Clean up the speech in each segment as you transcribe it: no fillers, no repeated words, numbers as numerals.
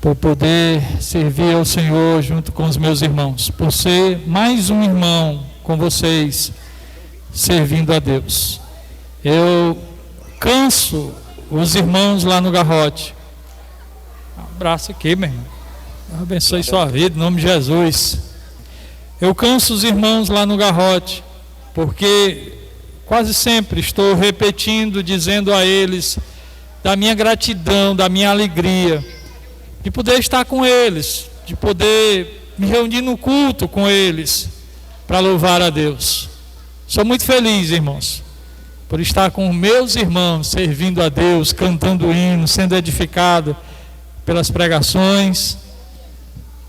por poder servir ao Senhor junto com os meus irmãos, por ser mais um irmão com vocês, servindo a Deus. Eu canso os irmãos lá no Garrote. Um abraço aqui, meu irmão. Abençoe sua vida, em nome de Jesus. Eu canso os irmãos lá no Garrote, porque quase sempre estou repetindo, dizendo a eles da minha gratidão, da minha alegria, de poder estar com eles, de poder me reunir no culto com eles, para louvar a Deus. Sou muito feliz, irmãos, por estar com meus irmãos, servindo a Deus, cantando hino, sendo edificado pelas pregações.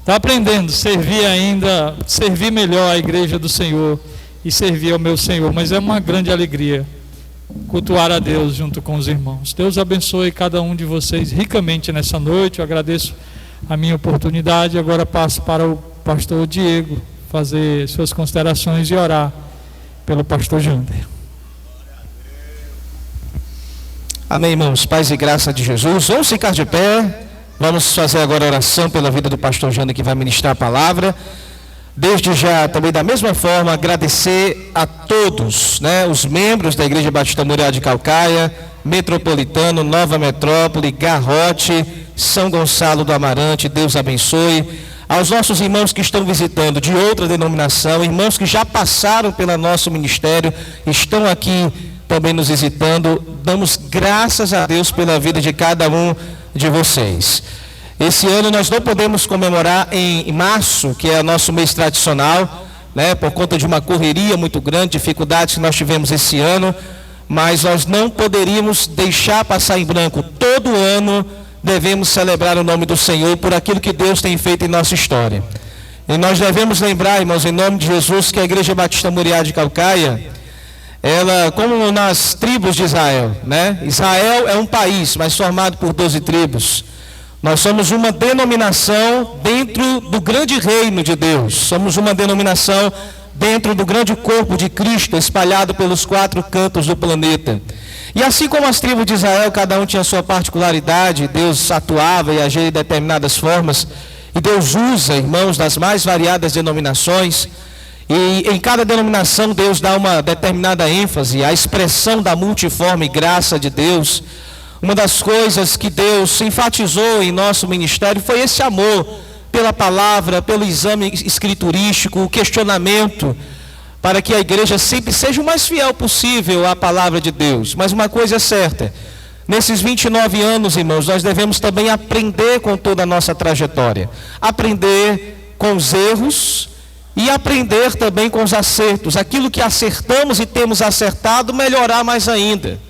Está aprendendo a servir melhor a igreja do Senhor e servir ao meu Senhor, mas é uma grande alegria cultuar a Deus junto com os irmãos. Deus abençoe cada um de vocês ricamente nessa noite. Eu agradeço a minha oportunidade. Agora passo para o pastor Diego fazer suas considerações e orar pelo pastor Jander. Amém, irmãos. Paz e graça de Jesus. Vamos ficar de pé. Vamos fazer agora a oração pela vida do pastor Jander, que vai ministrar a palavra. Desde já, também da mesma forma, agradecer a todos, os membros da Igreja Batista Moriá de Calcaia, Metropolitano, Nova Metrópole, Garrote, São Gonçalo do Amarante. Deus abençoe. Aos nossos irmãos que estão visitando de outra denominação, irmãos que já passaram pelo nosso ministério, estão aqui também nos visitando, damos graças a Deus pela vida de cada um de vocês. Esse ano nós não podemos comemorar em março, que é o nosso mês tradicional, por conta de uma correria muito grande, dificuldades que nós tivemos esse ano, mas nós não poderíamos deixar passar em branco. Todo ano devemos celebrar o nome do Senhor por aquilo que Deus tem feito em nossa história. E nós devemos lembrar, irmãos, em nome de Jesus, que a Igreja Batista Moriá de Calcaia, ela, como nas tribos de Israel, Israel é um país, mas formado por 12 tribos. Nós somos uma denominação dentro do grande reino de Deus. Somos uma denominação dentro do grande corpo de Cristo, espalhado pelos 4 cantos do planeta. E assim como as tribos de Israel, cada um tinha sua particularidade, Deus atuava e agia de determinadas formas, e Deus usa, irmãos, das mais variadas denominações, e em cada denominação Deus dá uma determinada ênfase, a expressão da multiforme graça de Deus. Uma das coisas que Deus enfatizou em nosso ministério foi esse amor pela palavra, pelo exame escriturístico, o questionamento, para que a igreja sempre seja o mais fiel possível à palavra de Deus. Mas uma coisa é certa, nesses 29 anos, irmãos, nós devemos também aprender com toda a nossa trajetória, aprender com os erros e aprender também com os acertos, aquilo que acertamos e temos acertado, melhorar mais ainda.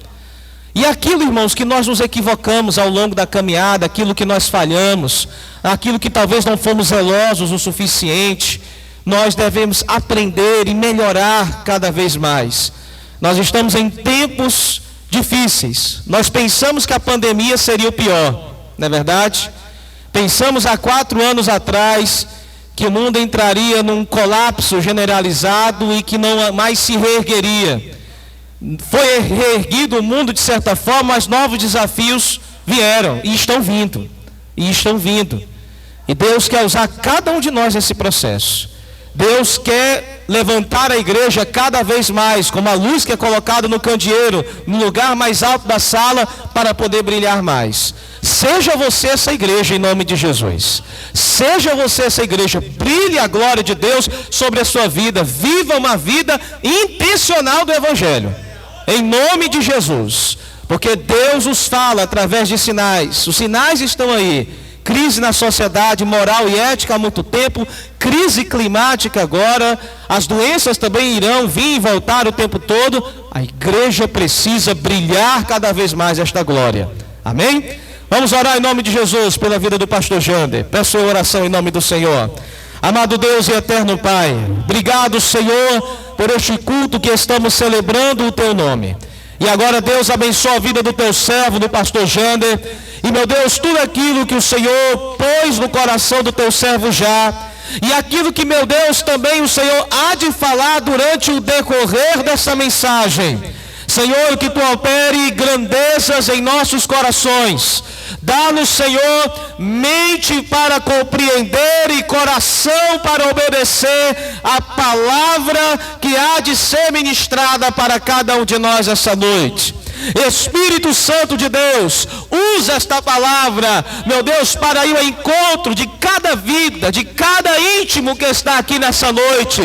E aquilo, irmãos, que nós nos equivocamos ao longo da caminhada, aquilo que nós falhamos, aquilo que talvez não fomos zelosos o suficiente, nós devemos aprender e melhorar cada vez mais. Nós estamos em tempos difíceis. Nós pensamos que a pandemia seria o pior, não é verdade? Pensamos há 4 anos atrás que o mundo entraria num colapso generalizado e que não mais se reergueria. Foi reerguido o mundo de certa forma, mas novos desafios vieram e estão vindo. E Deus quer usar cada um de nós nesse processo. Deus quer levantar a igreja cada vez mais, como a luz que é colocada no candeeiro, no lugar mais alto da sala, para poder brilhar mais. Seja você essa igreja em nome de Jesus. Seja você essa igreja, brilhe a glória de Deus sobre a sua vida. Viva uma vida intencional do Evangelho. Em nome de Jesus, porque Deus os fala através de sinais. Os sinais estão aí. Crise na sociedade, moral e ética há muito tempo, crise climática agora, as doenças também irão vir e voltar o tempo todo. A igreja precisa brilhar cada vez mais esta glória. Amém? Vamos orar em nome de Jesus pela vida do pastor Jander. Peço a oração em nome do Senhor. Amado Deus e eterno Pai, obrigado, Senhor, por este culto que estamos celebrando o Teu nome. E agora, Deus, abençoa a vida do Teu servo, do pastor Jander. E, meu Deus, tudo aquilo que o Senhor pôs no coração do Teu servo já, e aquilo que, meu Deus, também o Senhor há de falar durante o decorrer dessa mensagem, Senhor, que Tu opere grandezas em nossos corações. Dá-nos, Senhor, mente para compreender e coração para obedecer a palavra que há de ser ministrada para cada um de nós essa noite. Espírito Santo de Deus, usa esta palavra, meu Deus, para ir ao encontro de cada vida, de cada íntimo que está aqui nessa noite.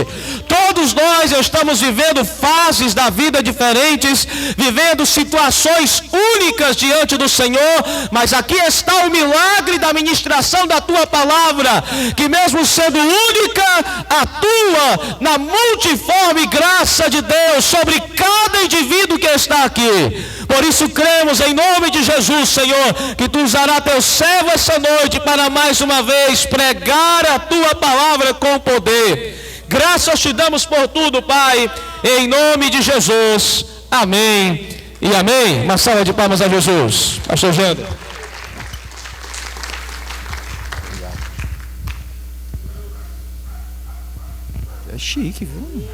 Todos nós estamos vivendo fases da vida diferentes, vivendo situações únicas diante do Senhor, mas aqui está o milagre da ministração da Tua palavra, que mesmo sendo única, atua na multiforme graça de Deus sobre cada indivíduo que está aqui. Por isso cremos em nome de Jesus, Senhor, que Tu usará Teu servo essa noite para mais uma vez pregar a Tua palavra com poder. Graças Te damos por tudo, Pai, em nome de Jesus. Amém e amém. Uma salva de palmas a Jesus. Pastor Jander. É chique, viu?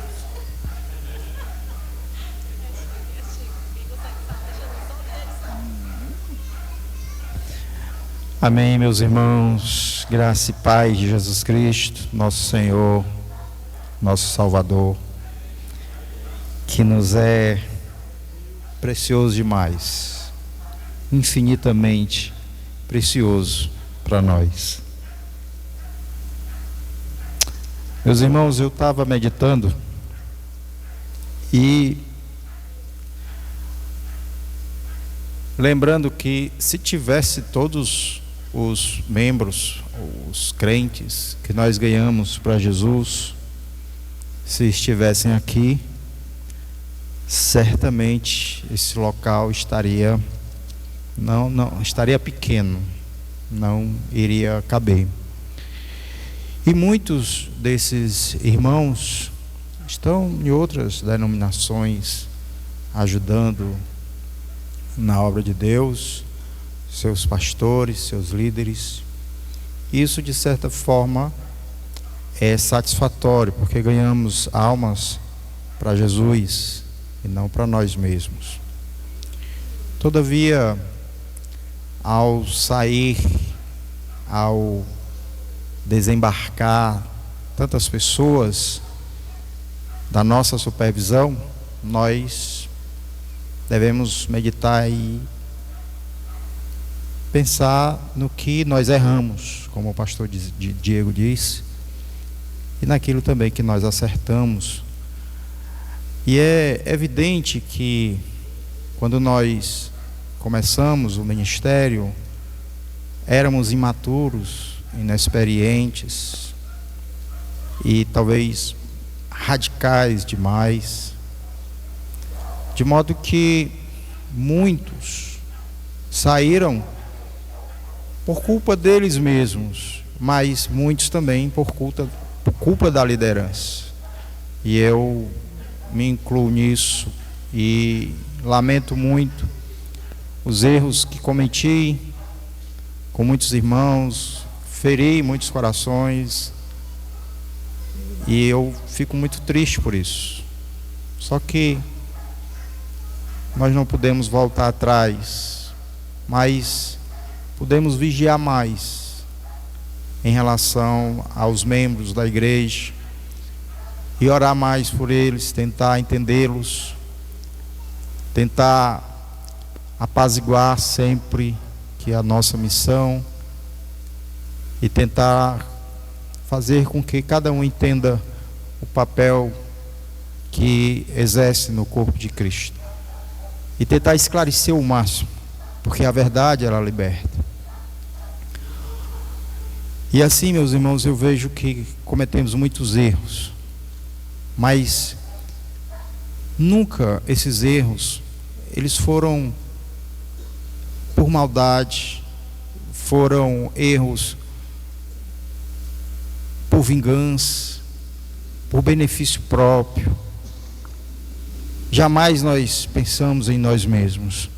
Amém, meus irmãos. Graça e paz de Jesus Cristo, nosso Senhor, nosso Salvador, que nos é precioso demais, infinitamente precioso para nós. Meus irmãos, eu estava meditando e lembrando que se tivesse todos os membros, os crentes que nós ganhamos para Jesus, se estivessem aqui, certamente esse local estaria não estaria pequeno, não iria caber. E muitos desses irmãos estão em outras denominações ajudando na obra de Deus, seus pastores, seus líderes. Isso de certa forma é satisfatório, porque ganhamos almas para Jesus e não para nós mesmos. Todavia, ao sair, ao desembarcar tantas pessoas da nossa supervisão, nós devemos meditar e pensar no que nós erramos, como o pastor Diego disse, e naquilo também que nós acertamos. E é evidente que quando nós começamos o ministério, éramos imaturos, inexperientes e talvez radicais demais, de modo que muitos saíram por culpa deles mesmos, mas muitos também por culpa da liderança. E eu me incluo nisso e lamento muito os erros que cometi com muitos irmãos, feri muitos corações, e eu fico muito triste por isso. Só que nós não podemos voltar atrás, mas podemos vigiar mais em relação aos membros da igreja e orar mais por eles, tentar entendê-los, tentar apaziguar sempre que é a nossa missão e tentar fazer com que cada um entenda o papel que exerce no corpo de Cristo e tentar esclarecer o máximo, porque a verdade ela liberta. E assim, meus irmãos, eu vejo que cometemos muitos erros, mas nunca esses erros eles foram por maldade, foram erros por vingança, por benefício próprio. Jamais nós pensamos em nós mesmos.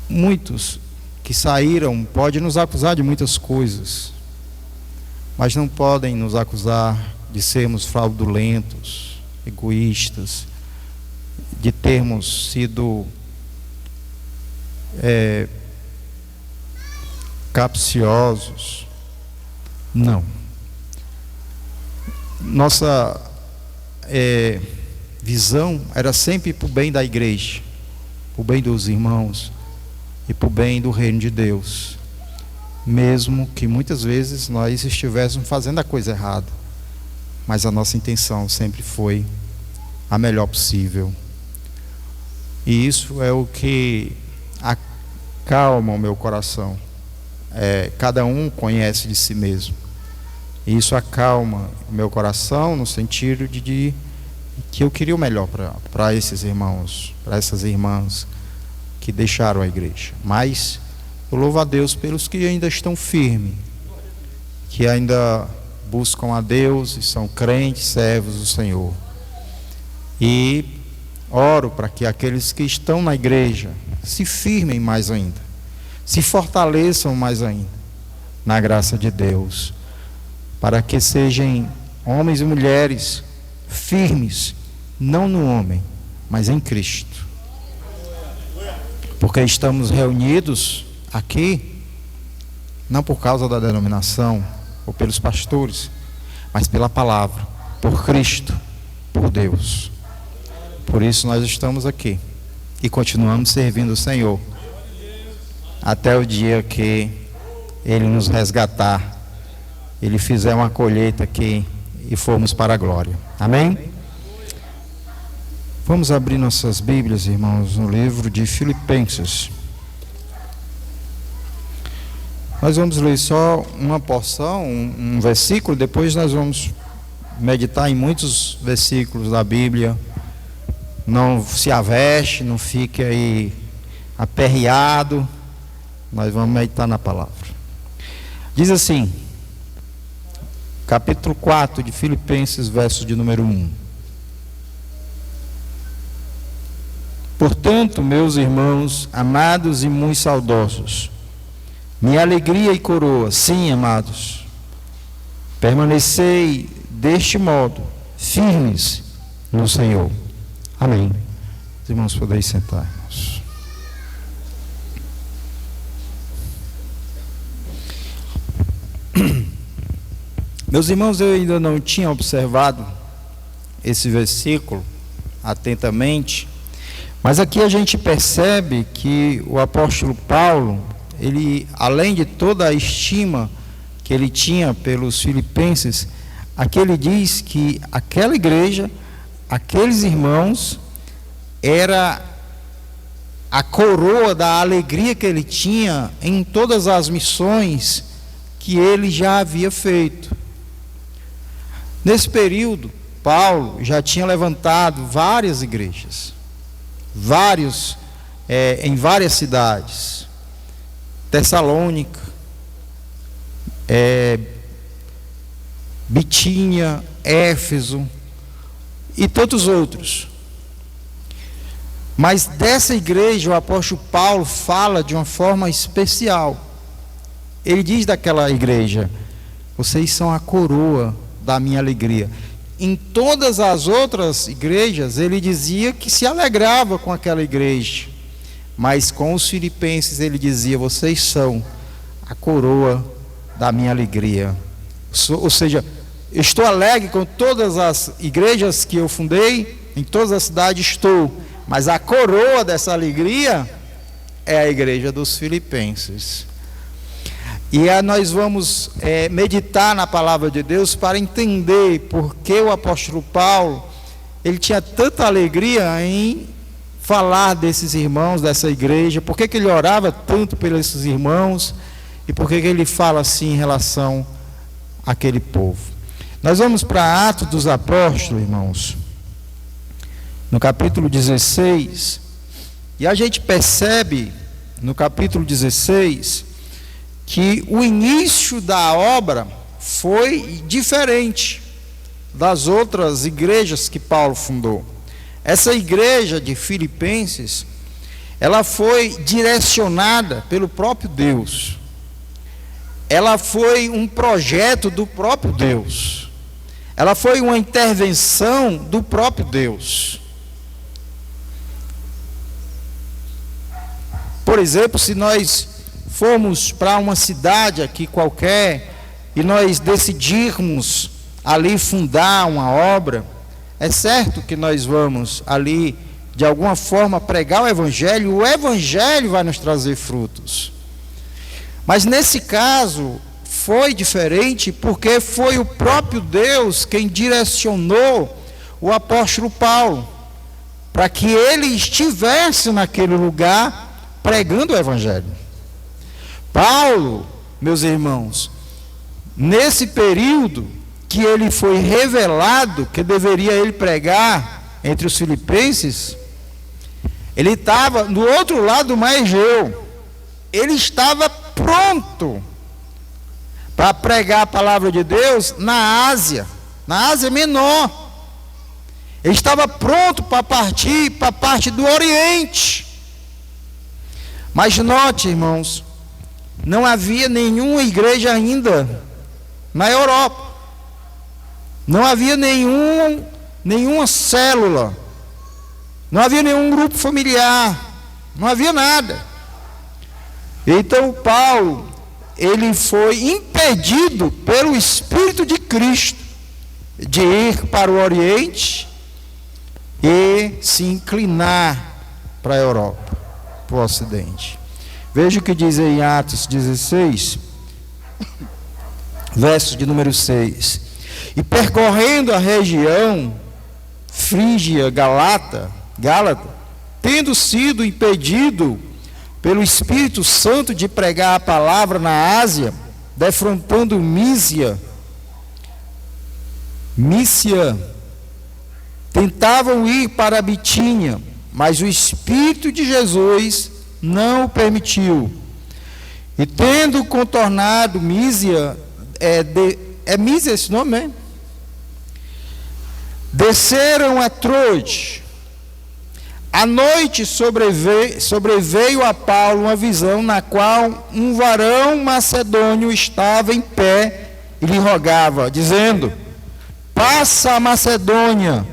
Muitos que saíram podem nos acusar de muitas coisas, mas não podem nos acusar de sermos fraudulentos, egoístas, de termos sido capciosos. Não. Nossa visão era sempre para o bem da igreja, para o bem dos irmãos e para o bem do reino de Deus, mesmo que muitas vezes nós estivéssemos fazendo a coisa errada, mas a nossa intenção sempre foi a melhor possível. E isso é o que acalma o meu coração. Cada um conhece de si mesmo. E isso acalma o meu coração no sentido de que eu queria o melhor para esses irmãos, para essas irmãs que deixaram a igreja. Mas eu louvo a Deus pelos que ainda estão firmes, que ainda buscam a Deus e são crentes, servos do Senhor. E oro para que aqueles que estão na igreja se firmem mais ainda, se fortaleçam mais ainda na graça de Deus, para que sejam homens e mulheres firmes, não no homem, mas em Cristo. Porque estamos reunidos aqui, não por causa da denominação ou pelos pastores, mas pela palavra, por Cristo, por Deus. Por isso nós estamos aqui e continuamos servindo o Senhor até o dia que Ele nos resgatar, Ele fizer uma colheita aqui e formos para a glória. Amém? Vamos abrir nossas Bíblias, irmãos, no livro de Filipenses. Nós vamos ler só uma porção, um versículo, depois nós vamos meditar em muitos versículos da Bíblia. Não se aveste, não fique aí aperreado. Nós vamos meditar na palavra. Diz assim, capítulo 4 de Filipenses, verso de número 1. Portanto, meus irmãos, amados e muito saudosos, minha alegria e coroa, sim, amados, permanecei deste modo, firmes no Senhor. Amém. Os irmãos, podeis sentar-nos. Meus irmãos, eu ainda não tinha observado esse versículo atentamente, mas aqui a gente percebe que o apóstolo Paulo, ele, além de toda a estima que ele tinha pelos filipenses, aqui ele diz que aquela igreja, aqueles irmãos, era a coroa da alegria que ele tinha em todas as missões que ele já havia feito. Nesse período, Paulo já tinha levantado várias igrejas, em várias cidades, Tessalônica, Bitínia, Éfeso e tantos outros. Mas dessa igreja o apóstolo Paulo fala de uma forma especial. Ele diz daquela igreja: vocês são a coroa da minha alegria. Em todas as outras igrejas ele dizia que se alegrava com aquela igreja, mas com os filipenses ele dizia: vocês são a coroa da minha alegria. Ou seja, estou alegre com todas as igrejas que eu fundei, em todas as cidades estou, mas a coroa dessa alegria é a igreja dos filipenses. E nós vamos meditar na palavra de Deus para entender por que o apóstolo Paulo, ele tinha tanta alegria em falar desses irmãos, dessa igreja, por que ele orava tanto pelos irmãos e por que ele fala assim em relação àquele povo. Nós vamos para Atos dos Apóstolos, irmãos, no capítulo 16, e a gente percebe no capítulo 16 que o início da obra foi diferente das outras igrejas que Paulo fundou. Essa igreja de Filipenses, ela foi direcionada pelo próprio Deus. Ela foi um projeto do próprio Deus. Ela foi uma intervenção do próprio Deus. Por exemplo, se nós formos para uma cidade aqui qualquer e nós decidirmos ali fundar uma obra, é certo que nós vamos ali de alguma forma pregar o Evangelho vai nos trazer frutos. Mas nesse caso foi diferente, porque foi o próprio Deus quem direcionou o apóstolo Paulo para que ele estivesse naquele lugar pregando o Evangelho. Paulo, meus irmãos, nesse período que ele foi revelado que deveria ele pregar entre os filipenses, ele estava do outro lado do mar Egeu. Ele estava pronto para pregar a palavra de Deus na Ásia Menor. Ele estava pronto para partir para a parte do Oriente. Mas note, irmãos, não havia nenhuma igreja ainda na Europa. Não havia nenhuma célula. Não havia nenhum grupo familiar. Não havia nada. Então Paulo, ele foi impedido pelo Espírito de Cristo de ir para o Oriente e se inclinar para a Europa, para o Ocidente. Veja o que diz em Atos 16, verso de número 6. E percorrendo a região Frígia, Gálata, tendo sido impedido pelo Espírito Santo de pregar a palavra na Ásia, defrontando Mísia, tentavam ir para a Bitínia, mas o Espírito de Jesus não o permitiu. E tendo contornado Mísia, Mísia esse nome, né? Desceram a Troade. À noite sobreveio a Paulo uma visão na qual um varão macedônio estava em pé e lhe rogava, dizendo: passa a Macedônia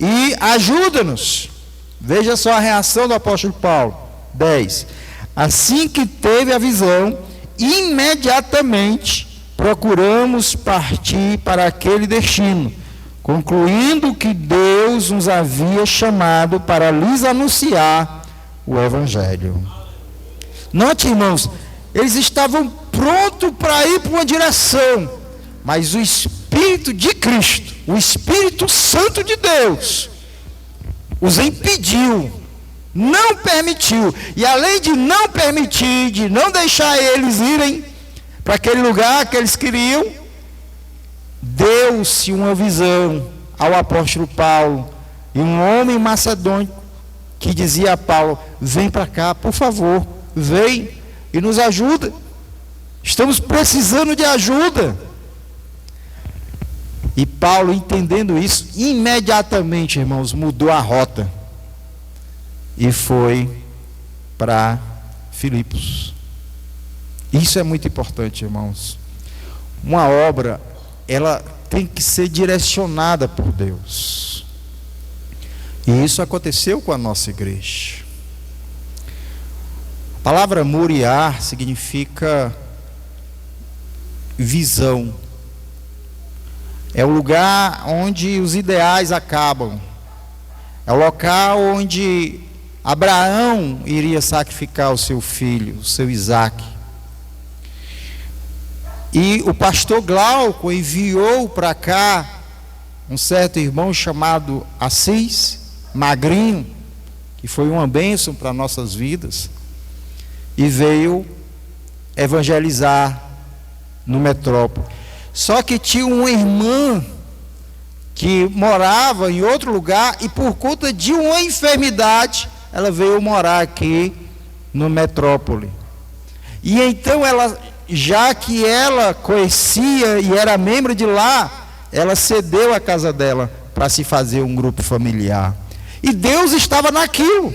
e ajuda-nos. Veja só a reação do apóstolo Paulo. 10. Assim que teve a visão, imediatamente procuramos partir para aquele destino, concluindo que Deus nos havia chamado para lhes anunciar o Evangelho. Note, irmãos, eles estavam prontos para ir para uma direção, mas o Espírito de Cristo, o Espírito Santo de Deus, os impediu, não permitiu. E além de não permitir, de não deixar eles irem para aquele lugar que eles queriam, deu-se uma visão ao apóstolo Paulo, e um homem macedônio que dizia a Paulo: vem para cá, por favor, vem e nos ajuda, estamos precisando de ajuda. E Paulo, entendendo isso, imediatamente, irmãos, mudou a rota e foi para Filipos. Isso é muito importante, irmãos. Uma obra, ela tem que ser direcionada por Deus. E isso aconteceu com a nossa igreja. A palavra Moriá significa visão. É o lugar onde os ideais acabam. É o local onde Abraão iria sacrificar o seu filho, o seu Isaque. E o pastor Glauco enviou para cá um certo irmão chamado Assis, magrinho, que foi uma bênção para nossas vidas, e veio evangelizar no metrópole. Só que tinha uma irmã que morava em outro lugar, e por conta de uma enfermidade, ela veio morar aqui no metrópole. E então ela, já que ela conhecia e era membro de lá, ela cedeu a casa dela para se fazer um grupo familiar. E Deus estava naquilo,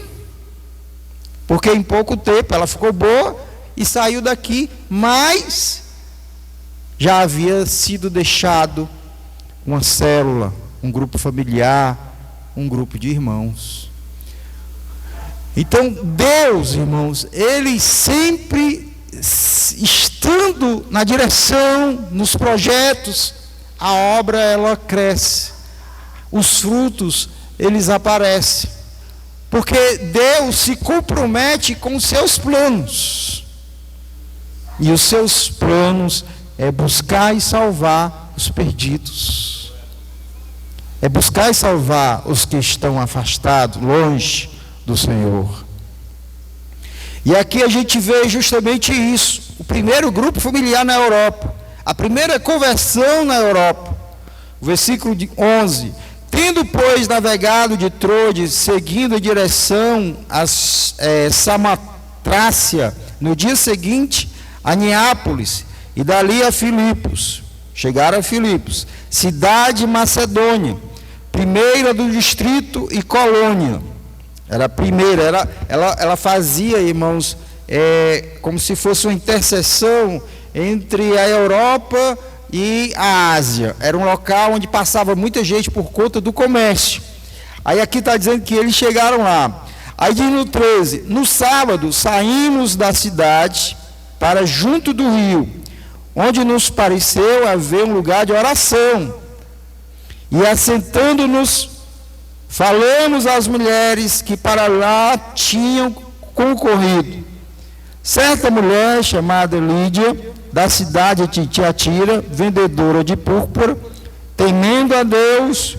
porque em pouco tempo ela ficou boa e saiu daqui, mas já havia sido deixado uma célula, um grupo familiar, um grupo de irmãos. Então Deus, irmãos, Ele sempre estando na direção, nos projetos, a obra ela cresce, os frutos eles aparecem, porque Deus se compromete com os seus planos, e os seus planos é buscar e salvar os perdidos, é buscar e salvar os que estão afastados, longe do Senhor. E aqui a gente vê justamente isso, o primeiro grupo familiar na Europa, a primeira conversão na Europa, o versículo 11: tendo, pois, navegado de Troade, seguindo em direção a Samatrácia, no dia seguinte a Neápolis, e dali a Filipos. Chegaram a Filipos, cidade macedônia, primeira do distrito e colônia. Era a primeira, ela fazia, irmãos, como se fosse uma interseção entre a Europa e a Ásia. Era um local onde passava muita gente por conta do comércio. Aí aqui está dizendo que eles chegaram lá. Aí diz no 13: no sábado saímos da cidade para junto do rio, onde nos pareceu haver um lugar de oração. E assentando-nos, falamos às mulheres que para lá tinham concorrido. Certa mulher chamada Lídia, da cidade de Tiatira, vendedora de púrpura, temente a Deus,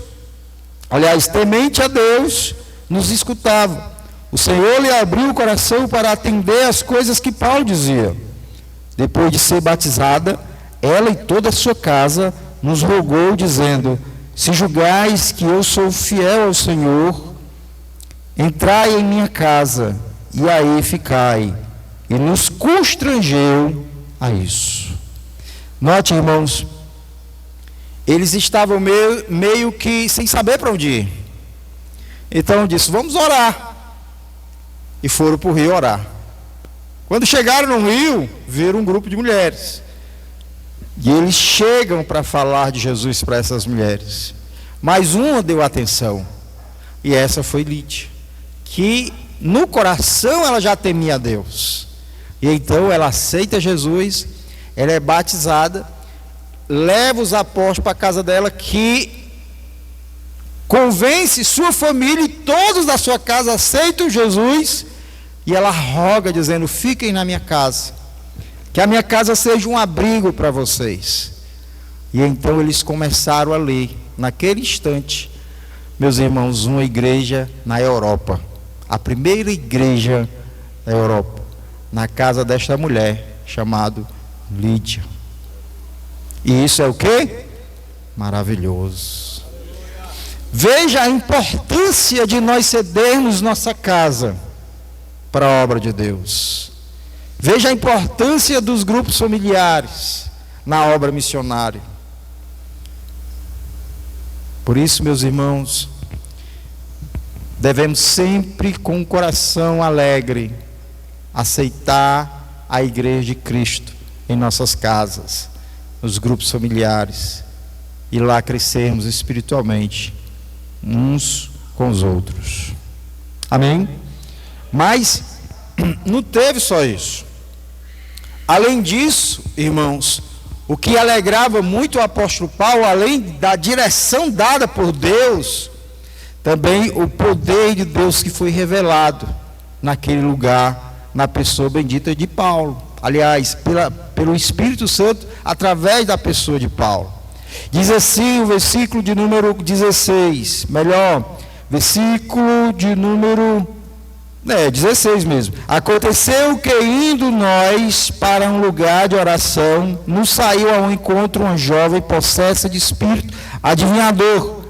nos escutava. O Senhor lhe abriu o coração para atender às coisas que Paulo dizia. Depois de ser batizada, ela e toda a sua casa nos rogou, dizendo: se julgais que eu sou fiel ao Senhor, entrai em minha casa, e aí ficai. E nos constrangeu a isso. Note, irmãos, eles estavam meio que sem saber para onde ir. Então disse: vamos orar. E foram para o rio orar. Quando chegaram no rio, viram um grupo de mulheres. E eles chegam para falar de Jesus para essas mulheres. Mas uma deu atenção. E essa foi Lídia, que no coração ela já temia a Deus. E então ela aceita Jesus, ela é batizada, leva os apóstolos para a casa dela, que convence sua família e todos da sua casa aceitam Jesus, e ela roga dizendo: fiquem na minha casa, que a minha casa seja um abrigo para vocês. E então eles começaram a ler, naquele instante, meus irmãos, uma igreja na Europa, a primeira igreja da Europa, na casa desta mulher, chamada Lídia. E isso é o quê? Maravilhoso. Veja a importância de nós cedermos nossa casa para a obra de Deus. Veja a importância dos grupos familiares na obra missionária. Por isso, meus irmãos, devemos sempre com o coração alegre aceitar a igreja de Cristo em nossas casas, nos grupos familiares, e lá crescermos espiritualmente uns com os outros. Amém? Mas não teve só isso. Além disso, irmãos, o que alegrava muito o apóstolo Paulo, além da direção dada por Deus, também o poder de Deus que foi revelado naquele lugar, na pessoa bendita de Paulo. Aliás, pelo Espírito Santo, através da pessoa de Paulo. Diz assim o versículo de número 16, versículo de número 16 mesmo. Aconteceu que, indo nós para um lugar de oração, nos saiu ao encontro uma jovem possessa de espírito adivinhador,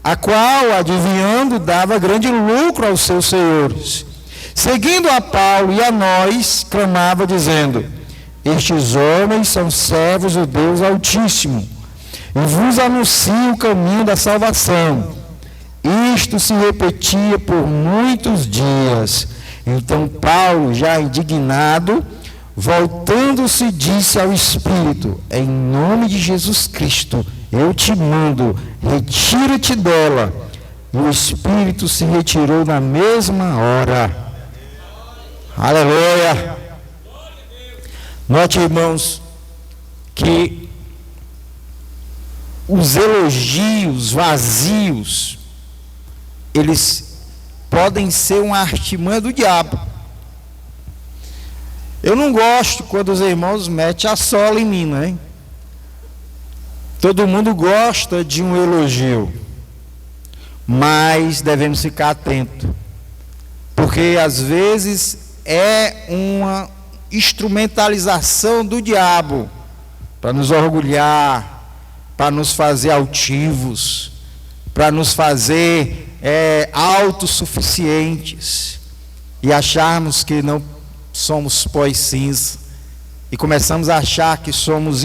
a qual, adivinhando, dava grande lucro aos seus senhores. Seguindo a Paulo e a nós, clamava dizendo: estes homens são servos do Deus Altíssimo, e vos anuncio o caminho da salvação. Isto se repetia por muitos dias. Então Paulo, já indignado, voltando-se, disse ao Espírito: em nome de Jesus Cristo, eu te mando, retira-te dela. E o Espírito se retirou na mesma hora. Aleluia. Note, irmãos, que os elogios vazios, eles podem ser uma artimanha do diabo. Eu não gosto quando os irmãos metem a sola em mim, né? Todo mundo gosta de um elogio, mas devemos ficar atentos, porque às vezes é uma instrumentalização do diabo para nos orgulhar, para nos fazer altivos, para nos fazer autossuficientes e acharmos que não somos pó e cinza, e começamos a achar que somos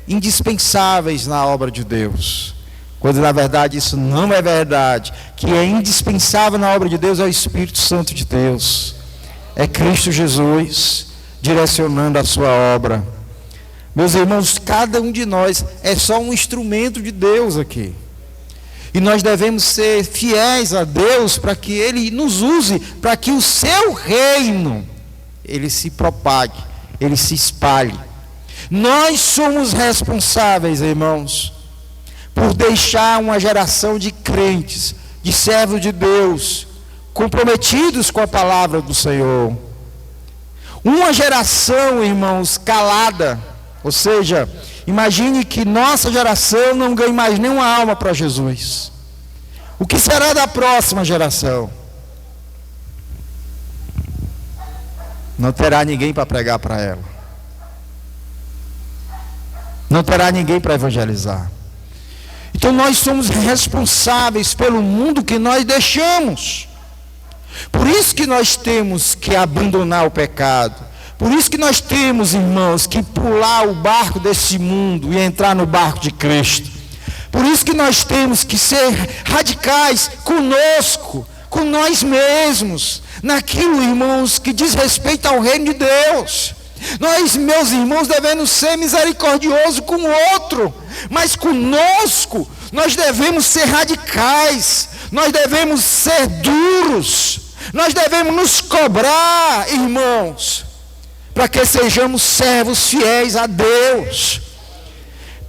indispensáveis na obra de Deus, quando na verdade isso não é verdade. Que é indispensável na obra de Deus é o Espírito Santo de Deus, é Cristo Jesus direcionando a sua obra. Meus irmãos, cada um de nós é só um instrumento de Deus aqui, e nós devemos ser fiéis a Deus para que Ele nos use, para que o seu reino ele se propague, ele se espalhe. Nós somos responsáveis, irmãos, por deixar uma geração de crentes, de servos de Deus, comprometidos com a palavra do Senhor. Uma geração, irmãos, calada. Ou seja, imagine que nossa geração não ganhe mais nenhuma alma para Jesus. O que será da próxima geração? Não terá ninguém para pregar para ela. Não terá ninguém para evangelizar. Então nós somos responsáveis pelo mundo que nós deixamos. Por isso que nós temos que abandonar o pecado. Por isso que nós temos, irmãos, que pular o barco desse mundo e entrar no barco de Cristo. Por isso que nós temos que ser radicais conosco, com nós mesmos, naquilo, irmãos, que diz respeito ao reino de Deus. Nós, meus irmãos, devemos ser misericordiosos com o outro, mas conosco nós devemos ser radicais, nós devemos ser duros, nós devemos nos cobrar, irmãos, para que sejamos servos fiéis a Deus,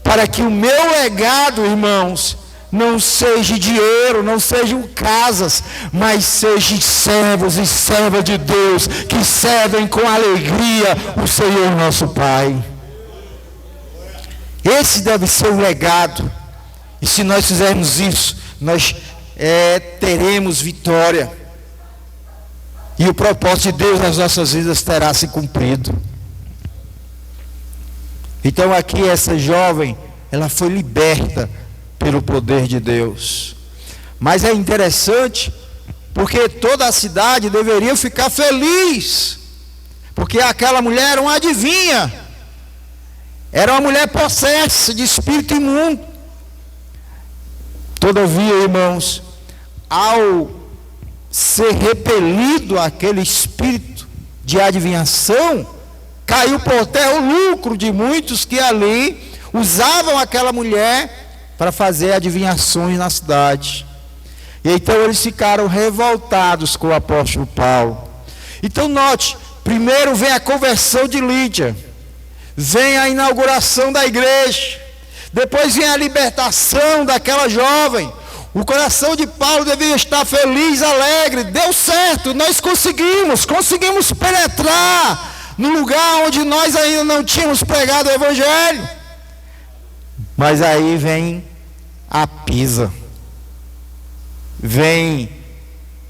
para que o meu legado, irmãos, não seja dinheiro, não sejam casas, mas sejam servos e servas de Deus, que servem com alegria o Senhor nosso Pai. Esse deve ser o legado, e se nós fizermos isso, nós teremos vitória, e o propósito de Deus nas nossas vidas terá se cumprido. Então aqui essa jovem, ela foi liberta pelo poder de Deus. Mas é interessante, porque toda a cidade deveria ficar feliz, porque aquela mulher era uma adivinha, era uma mulher possessa de espírito imundo. Todavia, irmãos, ao ser repelido aquele espírito de adivinhação, caiu por terra o lucro de muitos que ali usavam aquela mulher para fazer adivinhações na cidade. E então eles ficaram revoltados com o apóstolo Paulo. Então note, primeiro vem a conversão de Lídia, vem a inauguração da igreja, depois vem a libertação daquela jovem. O coração de Paulo devia estar feliz, alegre. Deu certo, nós conseguimos penetrar no lugar onde nós ainda não tínhamos pregado o evangelho. Mas aí vem a pisa, vem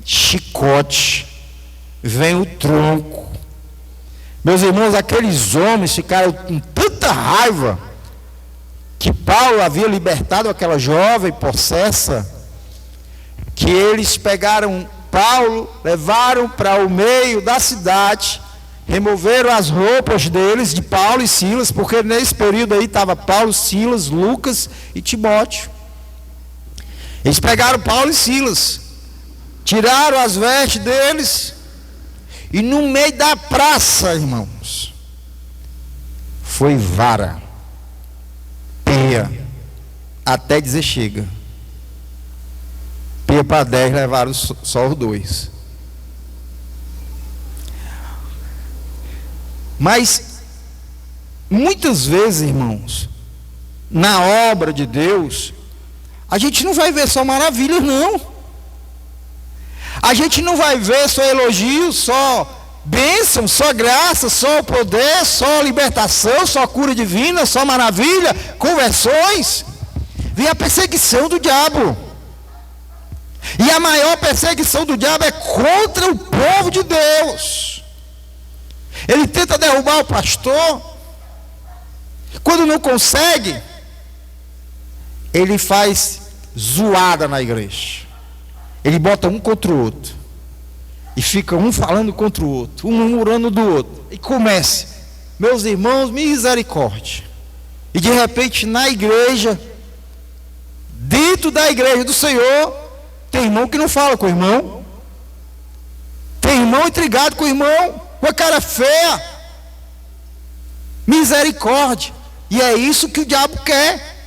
chicote, vem o tronco. Meus irmãos, aqueles homens ficaram com tanta raiva que Paulo havia libertado aquela jovem possessa, que eles pegaram Paulo, levaram para o meio da cidade, removeram as roupas deles, de Paulo e Silas, porque nesse período aí estava Paulo, Silas, Lucas e Timóteo. Eles pegaram Paulo e Silas, tiraram as vestes deles, e no meio da praça, irmãos, foi vara, peia, até dizer chega. Peia para 10, levaram só os 2. Mas, muitas vezes, irmãos, na obra de Deus, a gente não vai ver só maravilhas, não. A gente não vai ver só elogios, só bênção, só graça, só poder, só libertação, só cura divina, só maravilha, conversões. Vem a perseguição do diabo. E a maior perseguição do diabo é contra o povo de Deus. Ele tenta derrubar o pastor. Quando não consegue, ele faz zoada na igreja. Ele bota um contra o outro. E fica um falando contra o outro, um murmurando do outro. E começa: meus irmãos, misericórdia. E de repente na igreja, dentro da igreja do Senhor, tem irmão que não fala com o irmão. Tem irmão intrigado com o irmão, com a cara feia. Misericórdia. E é isso que o diabo quer.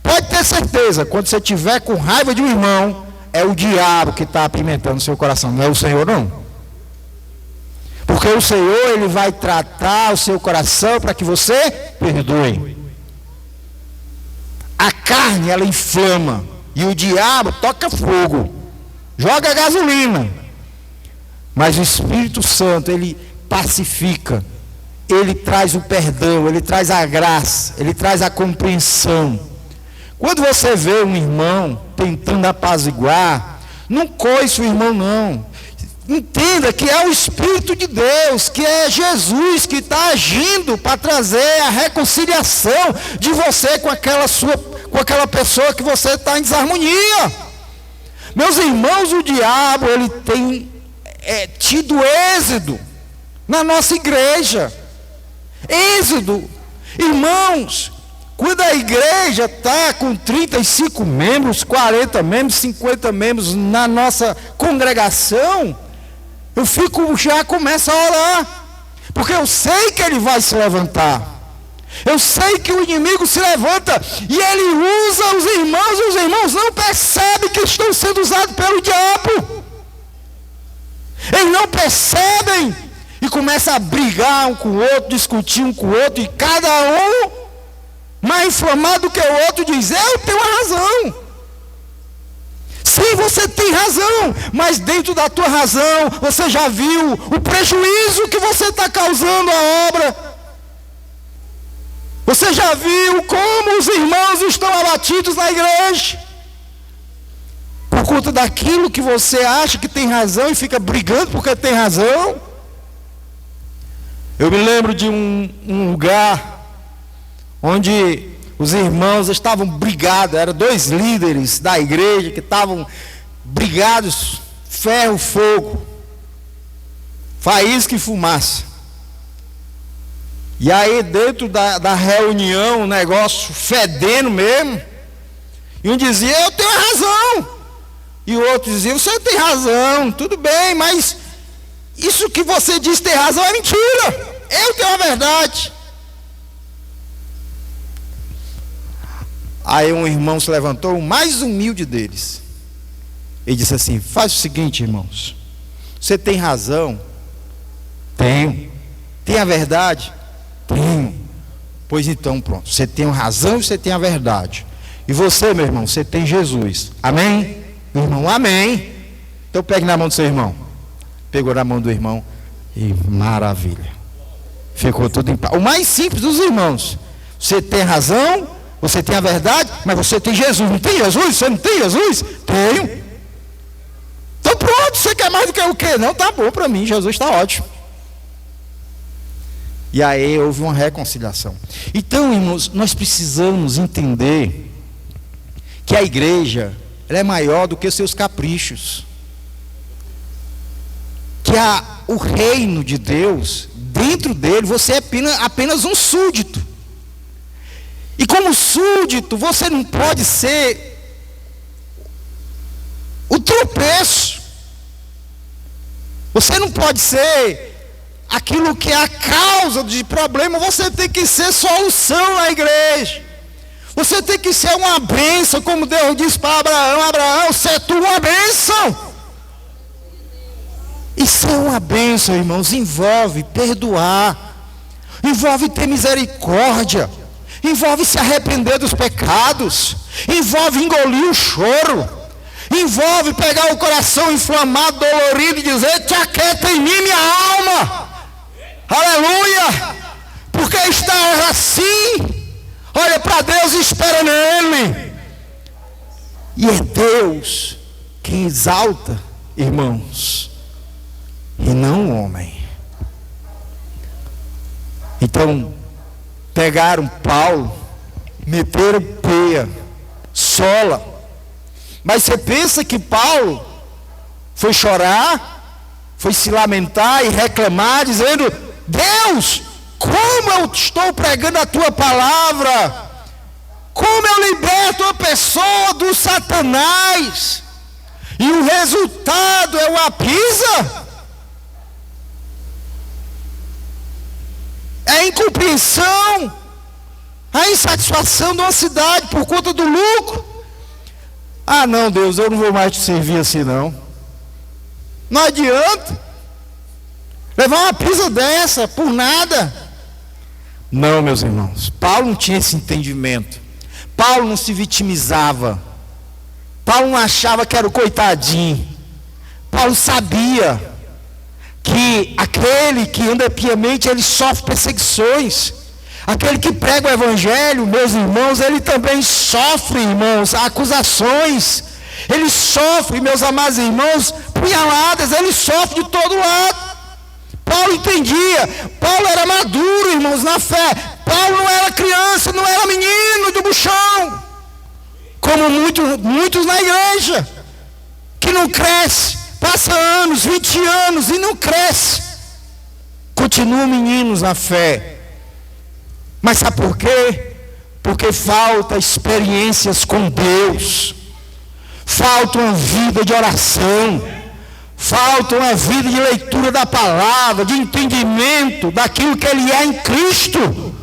Pode ter certeza, quando você estiver com raiva de um irmão, é o diabo que está apimentando seu coração, não é o Senhor, não. Porque o Senhor, Ele vai tratar o seu coração para que você perdoe. A carne, ela inflama, e o diabo toca fogo, joga gasolina. Mas o Espírito Santo, Ele pacifica, Ele traz o perdão, Ele traz a graça, Ele traz a compreensão. Quando você vê um irmão tentando apaziguar, não coice o irmão, não. Entenda que é o Espírito de Deus, que é Jesus que está agindo para trazer a reconciliação de você com aquela pessoa que você está em desarmonia. Meus irmãos, o diabo, ele tem tido êxodo na nossa igreja. Êxodo, irmãos. Quando a igreja está com 35 membros, 40 membros, 50 membros na nossa congregação, eu já começo a orar, porque eu sei que ele vai se levantar, eu sei que o inimigo se levanta, e ele usa os irmãos não percebem que estão sendo usados pelo diabo, eles não percebem, e começam a brigar um com o outro, discutir um com o outro, e cada um mais inflamado que o outro diz: eu tenho a razão. Sim, você tem razão, mas dentro da tua razão, você já viu o prejuízo que você está causando à obra. Você já viu como os irmãos estão abatidos na igreja, por conta daquilo que você acha que tem razão e fica brigando porque tem razão. Eu me lembro de um lugar onde os irmãos estavam brigados, eram 2 líderes da igreja que estavam brigados, ferro, fogo, faísca e fumaça. E aí dentro da reunião, o negócio fedendo mesmo, e um dizia: eu tenho razão, e o outro dizia: você tem razão, tudo bem, mas isso que você diz ter razão é mentira, eu tenho a verdade. Aí um irmão se levantou, o mais humilde deles, e disse assim: faz o seguinte, irmãos, você tem razão? Tenho. Tem a verdade? Tenho. Pois então pronto, você tem a razão e você tem a verdade. E você, meu irmão, você tem Jesus. Amém? Meu irmão, amém. Então pegue na mão do seu irmão. Pegou na mão do irmão e maravilha, ficou tudo em paz. O mais simples dos irmãos: você tem razão, você tem a verdade, mas você tem Jesus. Não tem Jesus? Você não tem Jesus? Tenho. Então pronto, você quer mais do que o quê? Não, tá bom para mim, Jesus está ótimo. E aí houve uma reconciliação. Então, irmãos, nós precisamos entender que a igreja, ela é maior do que seus caprichos. Que o reino de Deus, dentro dele, você é apenas um súdito. E como súdito, você não pode ser o tropeço. Você não pode ser aquilo que é a causa de problema. Você tem que ser solução na igreja. Você tem que ser uma bênção, como Deus disse para Abraão: Abraão, ser tu uma bênção. E ser uma bênção, irmãos, envolve perdoar, envolve ter misericórdia, envolve se arrepender dos pecados, envolve engolir o choro, envolve pegar o coração inflamado, dolorido e dizer: te aquieta em mim, minha alma, aleluia, porque está assim. Olha para Deus e espera nele. E é Deus quem exalta, irmãos, e não o homem. Então, pegaram Paulo, meteram peia, sola. Mas você pensa que Paulo foi chorar, foi se lamentar e reclamar, dizendo: Deus, como eu estou pregando a tua palavra, como eu liberto a pessoa do Satanás, e o resultado é uma pisa? É a incompreensão, a insatisfação de uma cidade por conta do lucro. Ah não, Deus, eu não vou mais te servir assim não. Não adianta levar uma pisa dessa por nada. Não, meus irmãos, Paulo não tinha esse entendimento. Paulo não se vitimizava. Paulo não achava que era o coitadinho. Paulo sabia que aquele que anda piamente, ele sofre perseguições. Aquele que prega o evangelho, meus irmãos, ele também sofre, irmãos, acusações. Ele sofre, meus amados irmãos, punhaladas. Ele sofre de todo lado. Paulo entendia. Paulo era maduro, irmãos, na fé. Paulo não era criança, não era menino do buchão, como muitos na igreja, que não cresce, passa anos, 20 anos e não cresce, continuam meninos na fé. Mas sabe por quê? Porque falta experiências com Deus, falta uma vida de oração, falta uma vida de leitura da palavra, de entendimento daquilo que Ele é em Cristo.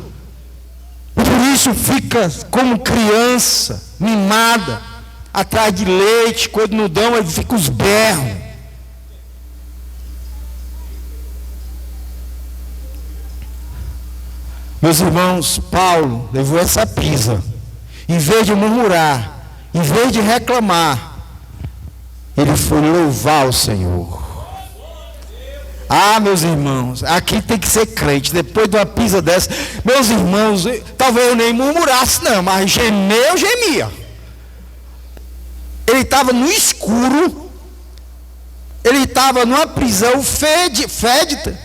Por isso fica como criança, mimada, atrás de leite. Quando não dão, ele fica os berros. Meus irmãos, Paulo levou essa pisa. Em vez de murmurar, em vez de reclamar, ele foi louvar o Senhor. Ah, meus irmãos, aqui tem que ser crente. Depois de uma pisa dessa, meus irmãos, talvez eu nem murmurasse não, mas gemer eu gemia. Ele estava no escuro, ele estava numa prisão fédida,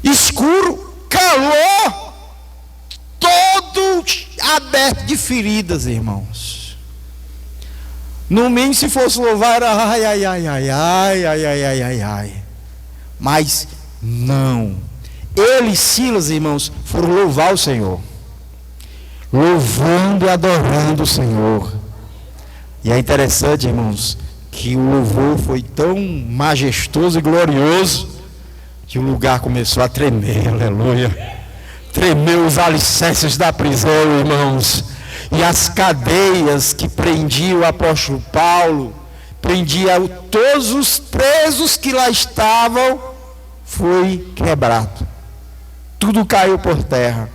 escuro, calor, todo aberto de feridas, irmãos. No mínimo, se fosse louvar, era ai, ai, ai, ai, ai, ai, ai, ai, ai, ai. Mas não. Ele e Silas, irmãos, foram louvar o Senhor, louvando e adorando o Senhor. E é interessante, irmãos, que o louvor foi tão majestoso e glorioso que o lugar começou a tremer, aleluia. Tremeu os alicerces da prisão, irmãos. E as cadeias que prendiam o apóstolo Paulo, prendiam todos os presos que lá estavam, foi quebrado. Tudo caiu por terra.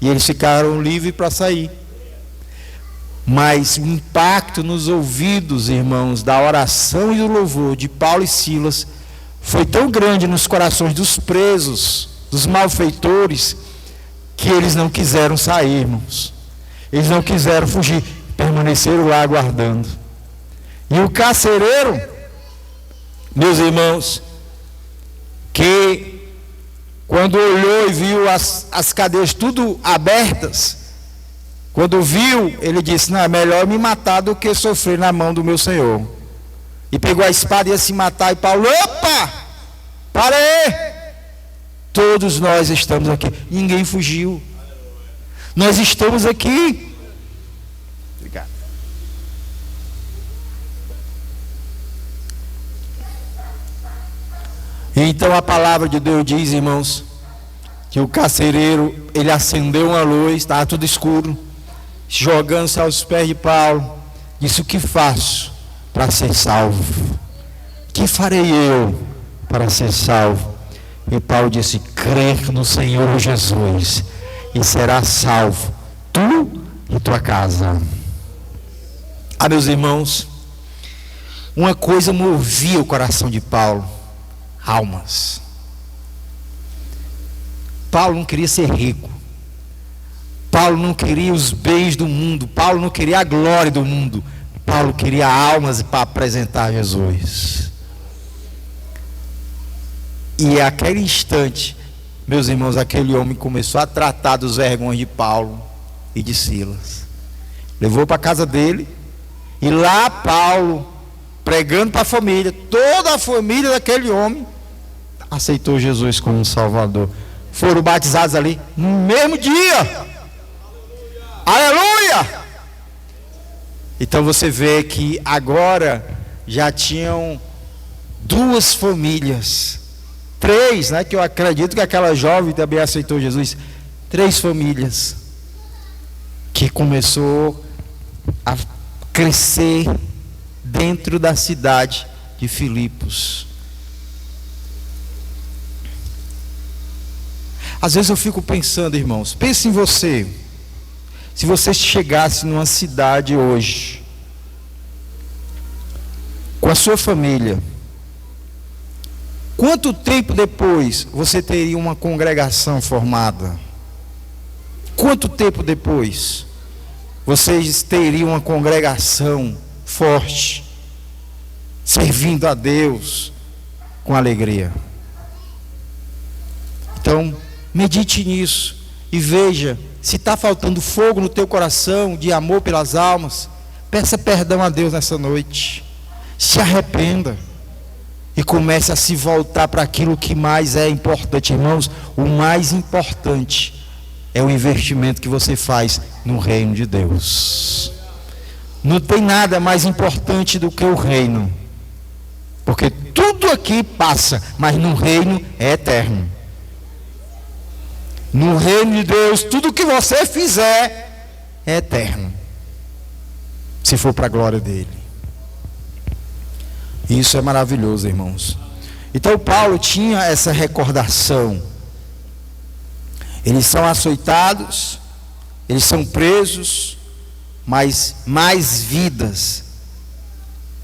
E eles ficaram livres para sair. Mas o impacto nos ouvidos, irmãos, da oração e do louvor de Paulo e Silas foi tão grande nos corações dos presos, dos malfeitores, que eles não quiseram sair, irmãos. Eles não quiseram fugir, permaneceram lá aguardando. E o carcereiro, meus irmãos, que quando olhou e viu as cadeias tudo abertas, quando viu, ele disse: não, é melhor me matar do que sofrer na mão do meu Senhor. E pegou a espada e ia se matar, e Paulo: opa, para aí. Todos nós estamos aqui, ninguém fugiu. Nós estamos aqui. Obrigado. Então a palavra de Deus diz, irmãos, que o carcereiro, ele acendeu uma luz, estava tudo escuro, jogando-se aos pés de Paulo, disse: o que faço para ser salvo? O que farei eu para ser salvo? E Paulo disse: crer no Senhor Jesus e serás salvo, tu e tua casa. Ah, meus irmãos, uma coisa movia o coração de Paulo: almas. Paulo não queria ser rico. Paulo não queria os bens do mundo. Paulo não queria a glória do mundo. Paulo queria almas para apresentar Jesus. E aquele instante, meus irmãos, aquele homem começou a tratar dos vergões de Paulo e de Silas. Levou para a casa dele. E lá Paulo, pregando para a família, toda a família daquele homem aceitou Jesus como um Salvador. Foram batizados ali no mesmo dia. Aleluia! Então você vê que agora já tinham duas famílias, três, né? Que eu acredito que aquela jovem também aceitou Jesus. 3 famílias que começou a crescer dentro da cidade de Filipos. Às vezes eu fico pensando, irmãos, pense em você. Se você chegasse numa cidade hoje, com a sua família, quanto tempo depois você teria uma congregação formada? Quanto tempo depois vocês teriam uma congregação forte, servindo a Deus com alegria? Então, medite nisso e veja se está faltando fogo no teu coração de amor pelas almas. Peça perdão a Deus nessa noite. Se arrependa e comece a se voltar para aquilo que mais é importante, irmãos. O mais importante é o investimento que você faz no reino de Deus. Não tem nada mais importante do que o reino, porque tudo aqui passa, mas no reino é eterno. No reino de Deus, tudo que você fizer é eterno, se for para a glória dele. Isso é maravilhoso, irmãos. Então Paulo tinha essa recordação. Eles são açoitados, eles são presos, mas mais vidas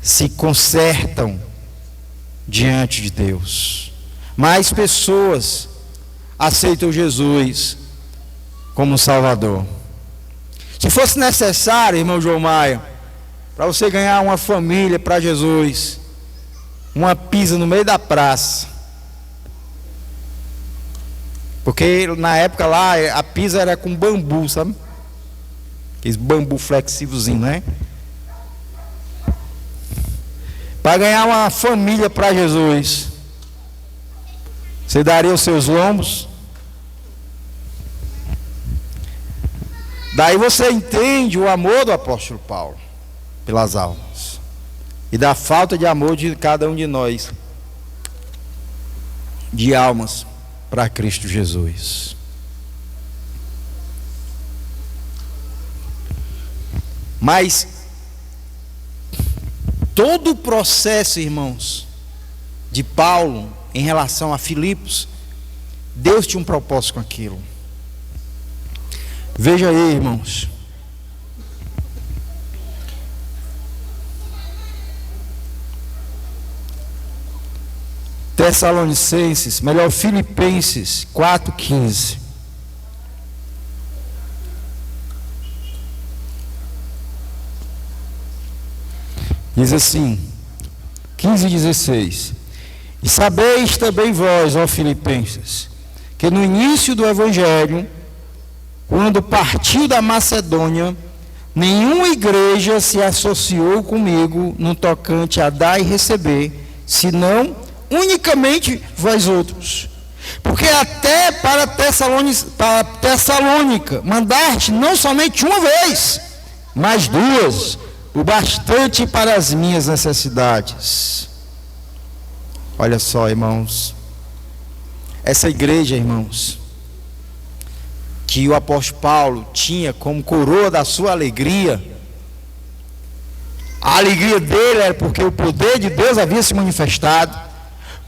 se consertam diante de Deus. Mais pessoas aceitam Jesus como Salvador. Se fosse necessário, irmão João Maia, para você ganhar uma família para Jesus, uma pizza no meio da praça, porque na época lá a pizza era com bambu, sabe? Aqueles bambu flexívelzinho, né? Para ganhar uma família para Jesus, você daria os seus lombos? Daí você entende o amor do apóstolo Paulo pelas almas e da falta de amor de cada um de nós, de almas para Cristo Jesus. Mas todo o processo, irmãos, de Paulo em relação a Filipos, Deus tinha um propósito com aquilo. Veja aí, irmãos. Tessalonicenses, melhor, Filipenses 4:15. Diz assim, 15:16. E sabeis também vós, ó Filipenses, que no início do Evangelho, quando partiu da Macedônia, nenhuma igreja se associou comigo no tocante a dar e receber, senão unicamente vós outros. Porque até para Tessalônica mandaste não somente uma vez, mas 2, o bastante para as minhas necessidades. Olha só, irmãos, essa igreja, irmãos, que o apóstolo Paulo tinha como coroa da sua alegria, a alegria dele era porque o poder de Deus havia se manifestado,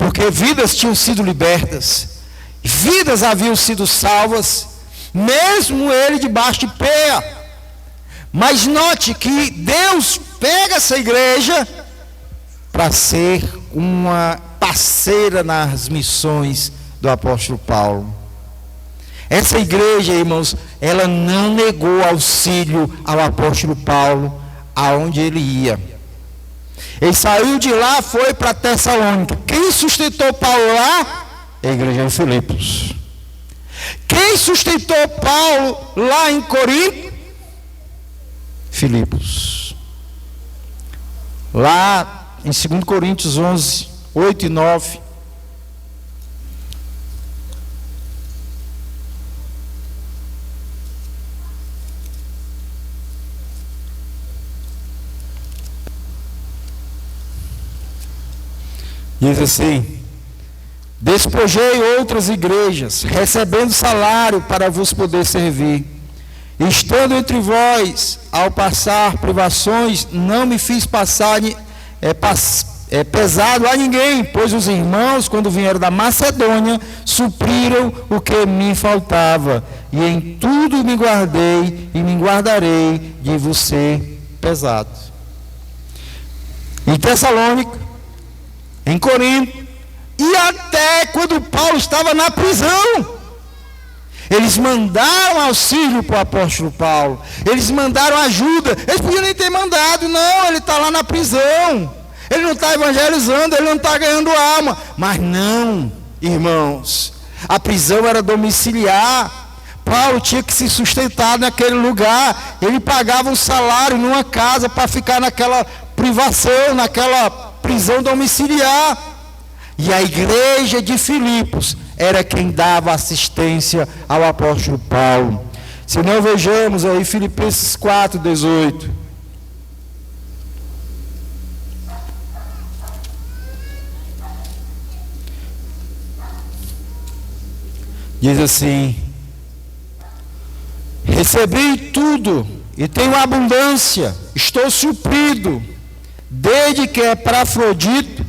porque vidas tinham sido libertas, vidas haviam sido salvas, mesmo ele debaixo de peia. Mas note que Deus pega essa igreja para ser uma parceira nas missões do apóstolo Paulo. Essa igreja, irmãos, ela não negou auxílio ao apóstolo Paulo aonde ele ia. Ele saiu de lá, foi para Tessalônica. Quem sustentou Paulo lá? A igreja de Filipos. Quem sustentou Paulo lá em Corinto? Filipos. Lá em 2 Coríntios 11, 8 e 9. Diz assim: despojei outras igrejas, recebendo salário para vos poder servir. Estando entre vós, ao passar privações, não me fiz passar pesado a ninguém, pois os irmãos, quando vieram da Macedônia, supriram o que me faltava. E em tudo me guardei e me guardarei de vos ser pesado. Em Tessalônica, em Corinto, e até quando Paulo estava na prisão, eles mandaram auxílio para o apóstolo Paulo, eles mandaram ajuda. Eles podiam nem ter mandado, não, ele está lá na prisão, ele não está evangelizando, ele não está ganhando alma. Mas não, irmãos, a prisão era domiciliar. Paulo tinha que se sustentar naquele lugar, ele pagava um salário numa casa para ficar naquela privação, naquela prisão domiciliar. E a igreja de Filipos era quem dava assistência ao apóstolo Paulo. Se não, vejamos aí Filipenses 4:18. Diz assim: recebi tudo e tenho abundância, estou suprido, desde que Epafrodito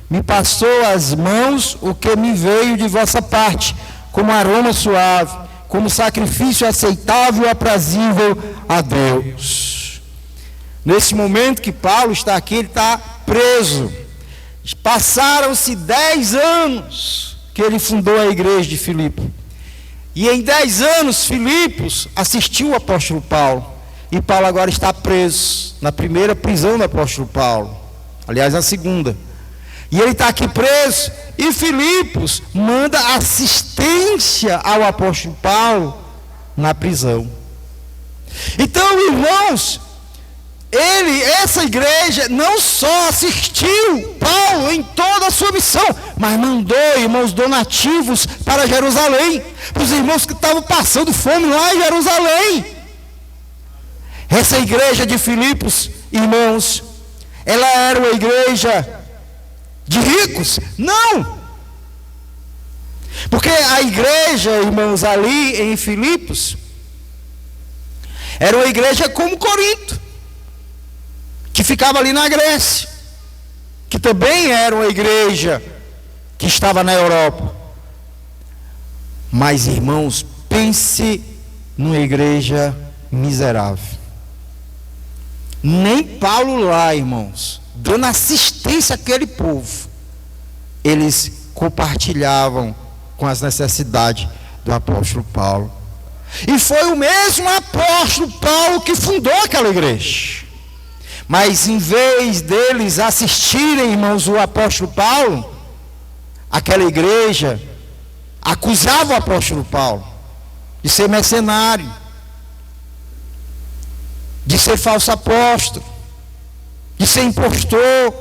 me passou às mãos o que me veio de vossa parte, como aroma suave, como sacrifício aceitável e aprazível a Deus. Nesse momento que Paulo está aqui, ele está preso. Passaram-se 10 anos que ele fundou a igreja de Filipe. E em 10 anos, Filipos assistiu o apóstolo Paulo. E Paulo agora está preso, na primeira prisão do apóstolo Paulo. Aliás, na segunda. E ele está aqui preso, e Filipos manda assistência ao apóstolo Paulo na prisão. Então, irmãos, essa igreja não só assistiu Paulo em toda a sua missão, mas mandou, irmãos, donativos para Jerusalém, para os irmãos que estavam passando fome lá em Jerusalém. Essa igreja de Filipos, irmãos, ela era uma igreja de ricos? Não! Porque a igreja, irmãos, ali em Filipos, era uma igreja como Corinto, que ficava ali na Grécia, que também era uma igreja que estava na Europa. Mas, irmãos, pense numa igreja miserável. Nem Paulo lá, irmãos, dando assistência àquele povo, eles compartilhavam com as necessidades do apóstolo Paulo. E foi o mesmo apóstolo Paulo que fundou aquela igreja. Mas em vez deles assistirem, irmãos, o apóstolo Paulo, aquela igreja acusava o apóstolo Paulo de ser mercenário, de ser falso apóstolo, de ser impostor.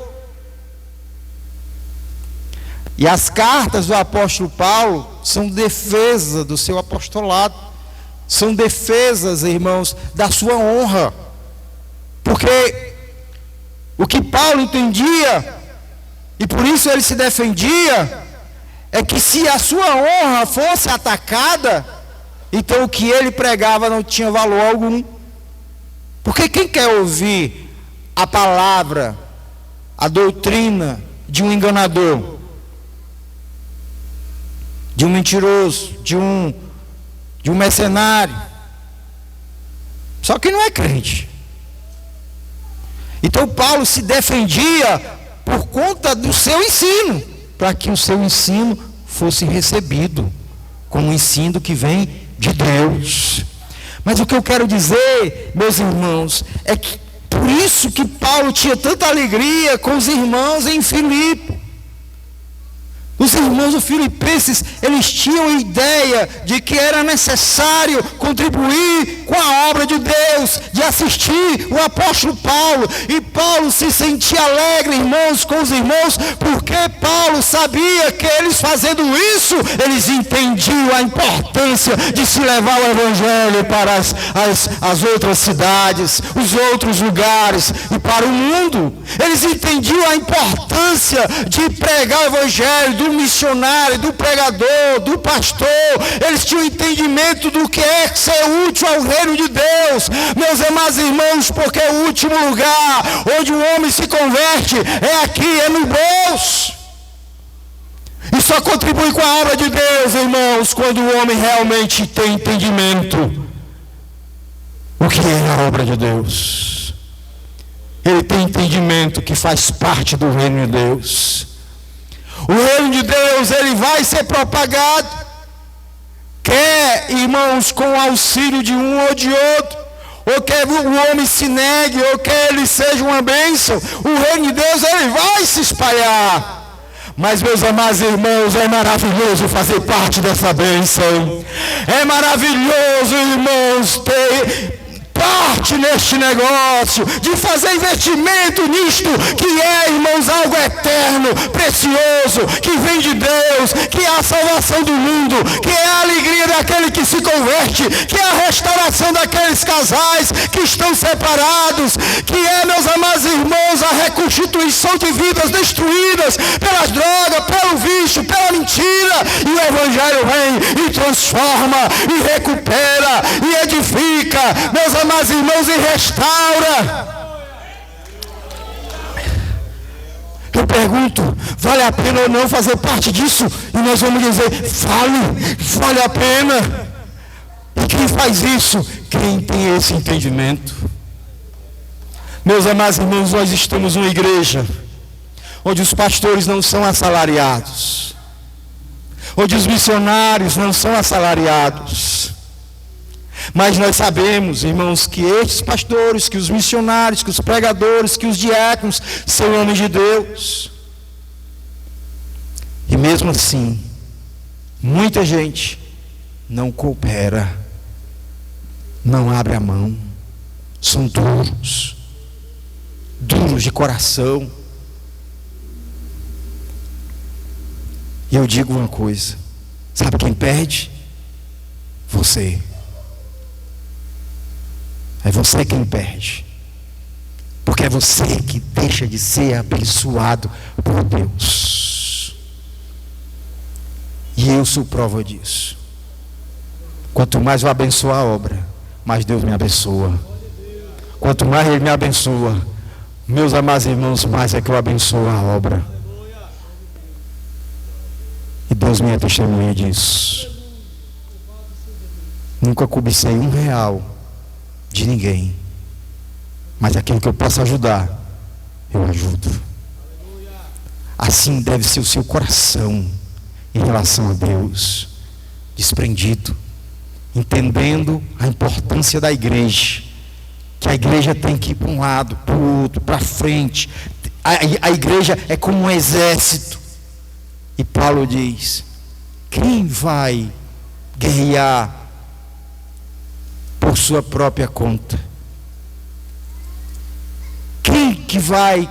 E as cartas do apóstolo Paulo são defesa do seu apostolado, são defesas, irmãos, da sua honra. Porque o que Paulo entendia, e por isso ele se defendia, é que se a sua honra fosse atacada, então o que ele pregava não tinha valor algum. Porque quem quer ouvir a palavra a doutrina de um enganador, de um mentiroso, de um mercenário. Só que não é crente. Então Paulo se defendia por conta do seu ensino, para que o seu ensino fosse recebido como um ensino que vem de Deus. Mas o que eu quero dizer, meus irmãos, é que por isso que Paulo tinha tanta alegria com os irmãos em Filipe. Os irmãos filipenses, eles tinham a ideia de que era necessário contribuir com a obra de Deus, de assistir o apóstolo Paulo. E Paulo se sentia alegre, irmãos, com os irmãos, porque Paulo sabia que eles fazendo isso, eles entendiam a importância de se levar o evangelho para as outras cidades, os outros lugares e para o mundo. Eles entendiam a importância de pregar o evangelho, do missionário, do pregador, do pastor. Eles tinham entendimento do que é ser útil ao reino de Deus, meus amados irmãos, porque o último lugar onde o homem se converte é aqui, é no bolso. E só contribui com a obra de Deus, irmãos, quando o homem realmente tem entendimento o que é a obra de Deus. Ele tem entendimento que faz parte do reino de Deus. O reino de Deus, ele vai ser propagado, quer, irmãos, com o auxílio de um ou de outro, ou quer o homem se negue, ou quer ele seja uma bênção, o reino de Deus, ele vai se espalhar. Mas, meus amados irmãos, é maravilhoso fazer parte dessa bênção. É maravilhoso, irmãos, ter parte neste negócio, de fazer investimento nisto, que é, irmãos, algo eterno, precioso, que vem de Deus, que é a salvação do mundo, que é a alegria daquele que se converte, que é a restauração daqueles casais que estão separados, que é, meus amados irmãos, a reconstituição de vidas destruídas pelas drogas, pelo vício, pela mentira, e o evangelho vem e transforma, e recupera, e edifica, meus amados irmãos, e restaura. Eu pergunto, vale a pena ou não fazer parte disso? E nós vamos dizer, vale a pena. E quem faz isso? Quem tem esse entendimento. Meus amados irmãos, nós estamos numa igreja onde os pastores não são assalariados, onde os missionários não são assalariados. Mas nós sabemos, irmãos, que estes pastores, que os missionários, que os pregadores, que os diáconos são homens de Deus. E mesmo assim, muita gente não coopera, não abre a mão, são duros de coração. E eu digo uma coisa, sabe quem perde? Você. É você quem perde, porque é você que deixa de ser abençoado por Deus. E eu sou prova disso. Quanto mais eu abençoo a obra, mais Deus me abençoa. Quanto mais Ele me abençoa, meus amados irmãos, mais é que eu abençoo a obra. E Deus me é testemunha disso. Nunca cobicei R$1 de ninguém, mas aquilo que eu posso ajudar, eu ajudo. Assim deve ser o seu coração em relação a Deus, desprendido, entendendo a importância da igreja, que a igreja tem que ir para um lado, para o outro, para frente. A igreja é como um exército. E Paulo diz: quem vai guerrear por sua própria conta? Quem que vai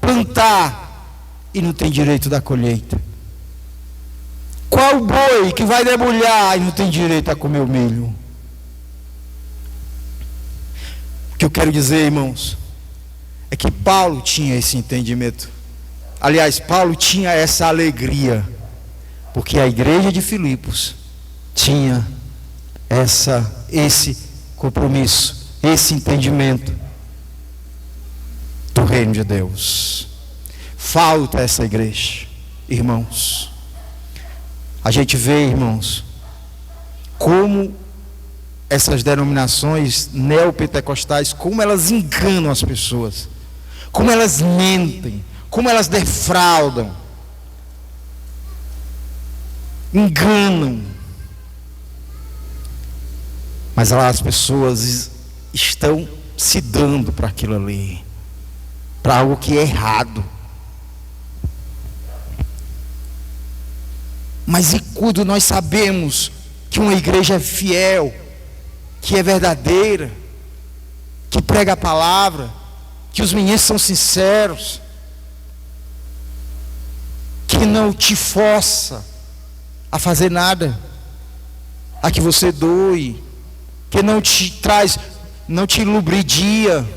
plantar e não tem direito da colheita? Qual boi que vai debulhar e não tem direito a comer o milho? O que eu quero dizer, irmãos, é que Paulo tinha esse entendimento. Aliás, Paulo tinha essa alegria, porque a igreja de Filipos tinha esse compromisso, esse entendimento do reino de Deus. falta essa igreja, irmãos. A gente vê, irmãos, como essas denominações neopentecostais, como elas enganam as pessoas, como elas mentem, como elas defraudam, enganam. Mas lá as pessoas estão se dando para aquilo ali, para algo que é errado. Mas e quando nós sabemos que uma igreja é fiel, que é verdadeira, que prega a palavra, que os meninos são sinceros, que não te força a fazer nada, a que você doe, que não te traz, não te lubridia,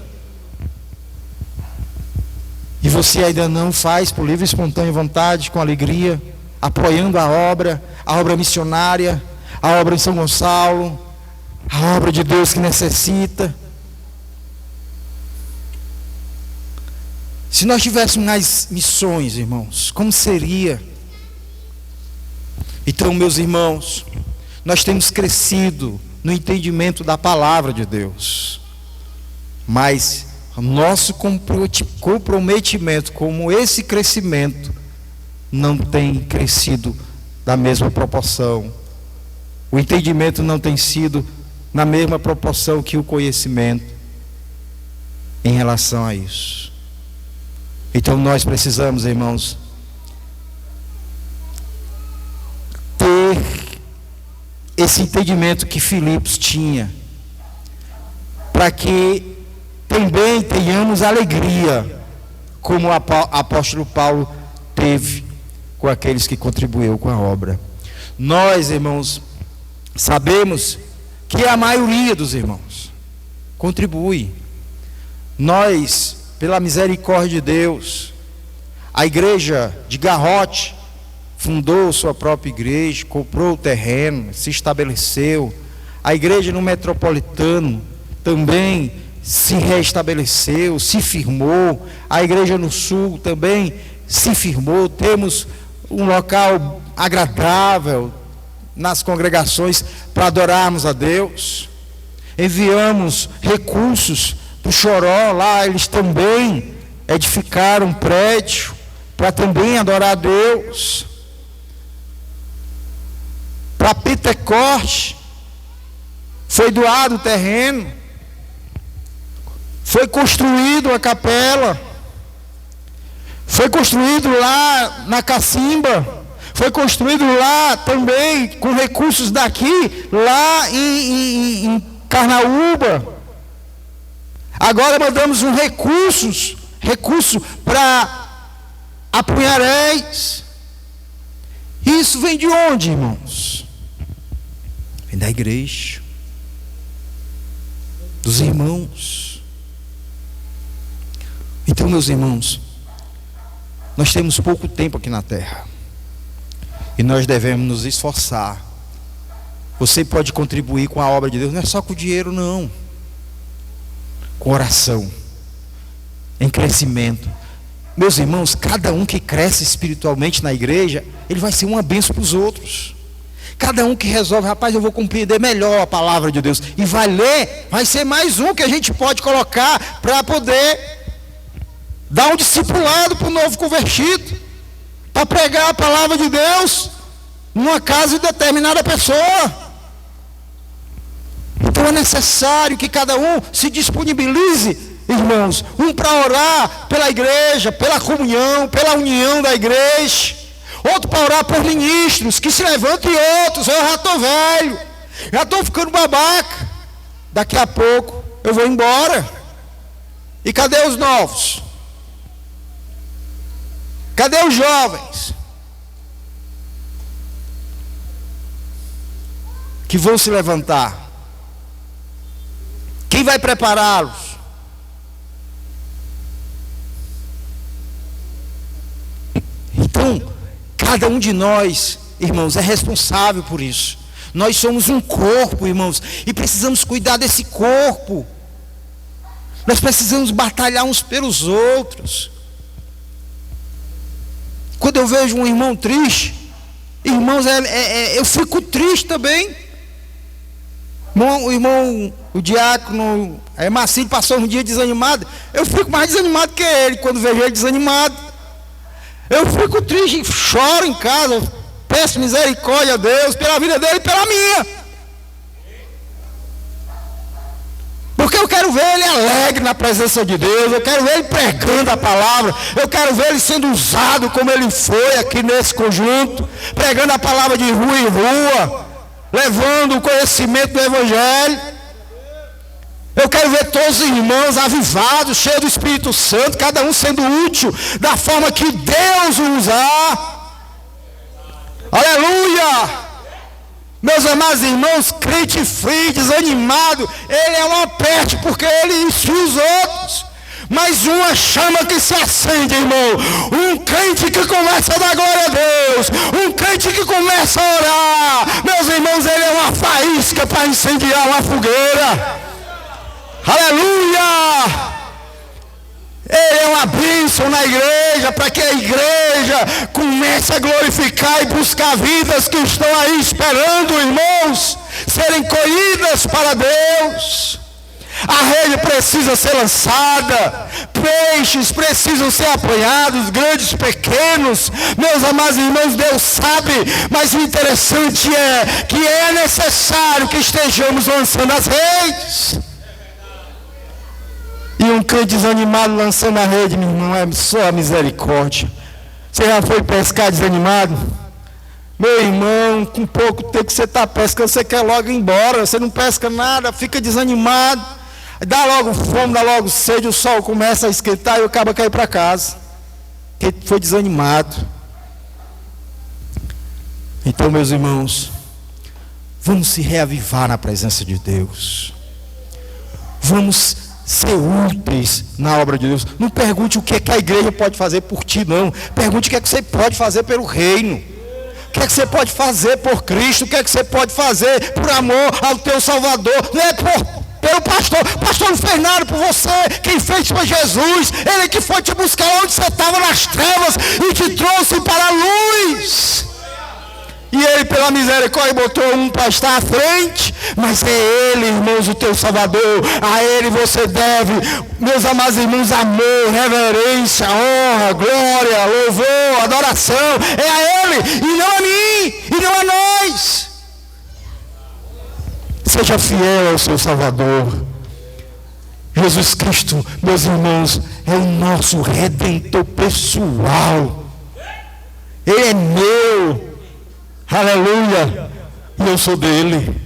e você ainda não faz por livre e espontânea vontade, com alegria, apoiando a obra missionária, a obra em São Gonçalo, a obra de Deus que necessita. Se nós tivéssemos mais missões, irmãos, como seria? Então, meus irmãos, nós temos crescido no entendimento da palavra de Deus, mas o nosso comprometimento com esse crescimento não tem crescido da mesma proporção. O entendimento não tem sido na mesma proporção que o conhecimento em relação a isso. Então nós precisamos, irmãos, ter esse entendimento que Filipos tinha, para que também tenhamos alegria, como o apóstolo Paulo teve com aqueles que contribuíram com a obra. Nós, irmãos, sabemos que a maioria dos irmãos contribui. Nós, pela misericórdia de Deus, a igreja de Garrote fundou sua própria igreja, comprou o terreno, se estabeleceu. A igreja no Metropolitano também se restabeleceu, se firmou. A igreja no Sul também se firmou. Temos um local agradável nas congregações para adorarmos a Deus. Enviamos recursos para o Choró, lá eles também edificaram um prédio para também adorar a Deus. Para Pentecoste foi doado o terreno, foi construído a capela, foi construído lá na Cacimba, foi construído lá também com recursos daqui, lá em Carnaúba. Agora mandamos um recurso para Apunharés. Isso vem de onde, irmãos? Vem da igreja, dos irmãos. Então, meus irmãos, nós temos pouco tempo aqui na terra e nós devemos nos esforçar. Você pode contribuir com a obra de Deus, não é só com dinheiro, não. Com oração, em crescimento. Meus irmãos, cada um que cresce espiritualmente na igreja, ele vai ser uma bênção para os outros. Cada um que resolve, rapaz, eu vou compreender melhor a palavra de Deus, e vai ler, vai ser mais um que a gente pode colocar para poder dar um discipulado para o novo convertido, para pregar a palavra de Deus numa casa de determinada pessoa. Então é necessário que cada um se disponibilize, irmãos, um para orar pela igreja, pela comunhão, pela união da igreja, outro para orar por ministros, que se levantem outros. Eu já estou velho, já estou ficando babaca, daqui a pouco eu vou embora. E cadê os novos? Cadê os jovens que vão se levantar? Quem vai prepará-los? Então, cada um de nós, irmãos, é responsável por isso. Nós somos um corpo, irmãos, e precisamos cuidar desse corpo. Nós precisamos batalhar uns pelos outros. Quando eu vejo um irmão triste, irmãos, eu fico triste também. O diácono Marcinho passou um dia desanimado. Eu fico mais desanimado que ele quando vejo ele desanimado. Eu fico triste, choro em casa, peço misericórdia a Deus pela vida dele e pela minha. Porque eu quero ver ele alegre na presença de Deus, eu quero ver ele pregando a palavra, eu quero ver ele sendo usado como ele foi aqui nesse conjunto, pregando a palavra de rua em rua, levando o conhecimento do Evangelho. Eu quero ver todos os irmãos avivados, cheios do Espírito Santo, cada um sendo útil da forma que Deus o usar. Aleluia! Meus amados irmãos, crente frio, desanimado, ele é uma peste porque ele enche os outros. Mas uma chama que se acende, irmão. Um crente que começa a dar glória a Deus. Um crente que começa a orar. Meus irmãos, ele é uma faísca para incendiar uma fogueira. Aleluia! Ele é uma bênção na igreja, para que a igreja comece a glorificar e buscar vidas que estão aí esperando, irmãos, serem colhidas para Deus. A rede precisa ser lançada, peixes precisam ser apanhados, grandes, pequenos. Meus amados irmãos, Deus sabe, mas o interessante é que é necessário que estejamos lançando as redes. E um crente desanimado lançando a rede, meu irmão, é só a misericórdia. Você já foi pescar desanimado? Meu irmão, com pouco tempo que você está pescando, você quer logo ir embora, você não pesca nada, fica desanimado, dá logo fome, dá logo sede, o sol começa a esquentar e acaba caindo para casa, porque foi desanimado. Então, meus irmãos, vamos se reavivar na presença de Deus. Vamos ser úteis na obra de Deus. Não pergunte o que é que a igreja pode fazer por ti, não. Pergunte o que é que você pode fazer pelo reino. O que é que você pode fazer por Cristo? O que é que você pode fazer por amor ao teu Salvador? Não é pelo pastor. O pastor não fez nada por você. Quem fez foi Jesus. Ele que foi te buscar onde você estava nas trevas e te trouxe para a luz. E ele, pela misericórdia, botou um para estar à frente. Mas é ele, irmãos, o teu Salvador. A ele você deve, meus amados irmãos, amor, reverência, honra, glória, louvor, adoração. É a ele, e não a mim, e não a nós. Seja fiel ao seu Salvador. Jesus Cristo, meus irmãos, é o nosso Redentor pessoal. Ele é meu. Aleluia, e eu sou dele.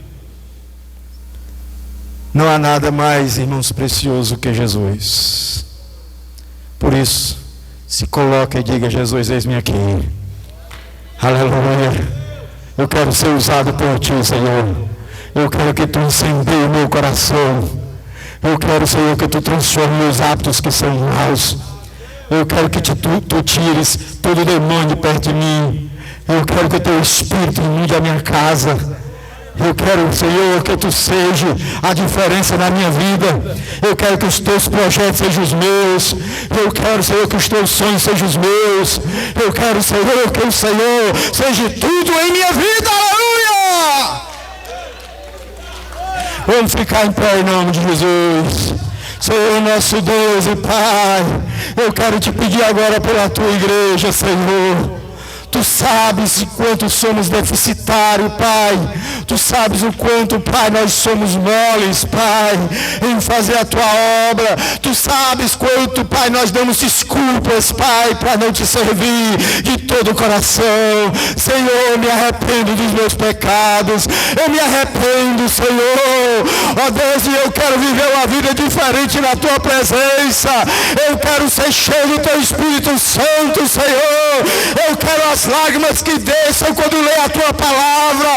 Não há nada mais, irmãos, precioso que Jesus. Por isso, se coloque e diga: Jesus, eis-me aqui. Aleluia. Eu quero ser usado por ti, Senhor. Eu quero que tu incendeie o meu coração. Eu quero, Senhor, que tu transforme meus hábitos que são maus. Eu quero que tu tires todo demônio perto de mim. Eu quero que o teu Espírito inunde a minha casa. Eu quero, Senhor, que tu seja a diferença na minha vida. Eu quero que os teus projetos sejam os meus. Eu quero, Senhor, que os teus sonhos sejam os meus. Eu quero, Senhor, que o Senhor seja tudo em minha vida. Aleluia! Vamos ficar em pé em nome de Jesus. Senhor, nosso Deus e Pai, eu quero te pedir agora pela tua igreja, Senhor. Tu sabes o quanto somos deficitários, Pai. Tu sabes o quanto, Pai, nós somos moles, Pai, em fazer a tua obra. Tu sabes quanto, Pai, nós damos desculpas, Pai, para não te servir de todo o coração. Senhor, eu me arrependo dos meus pecados. Eu me arrependo, Senhor. Ó Deus, e eu quero viver uma vida diferente na tua presença. Eu quero ser cheio do teu Espírito Santo, Senhor. Eu quero as lágrimas que desçam quando leio a tua palavra.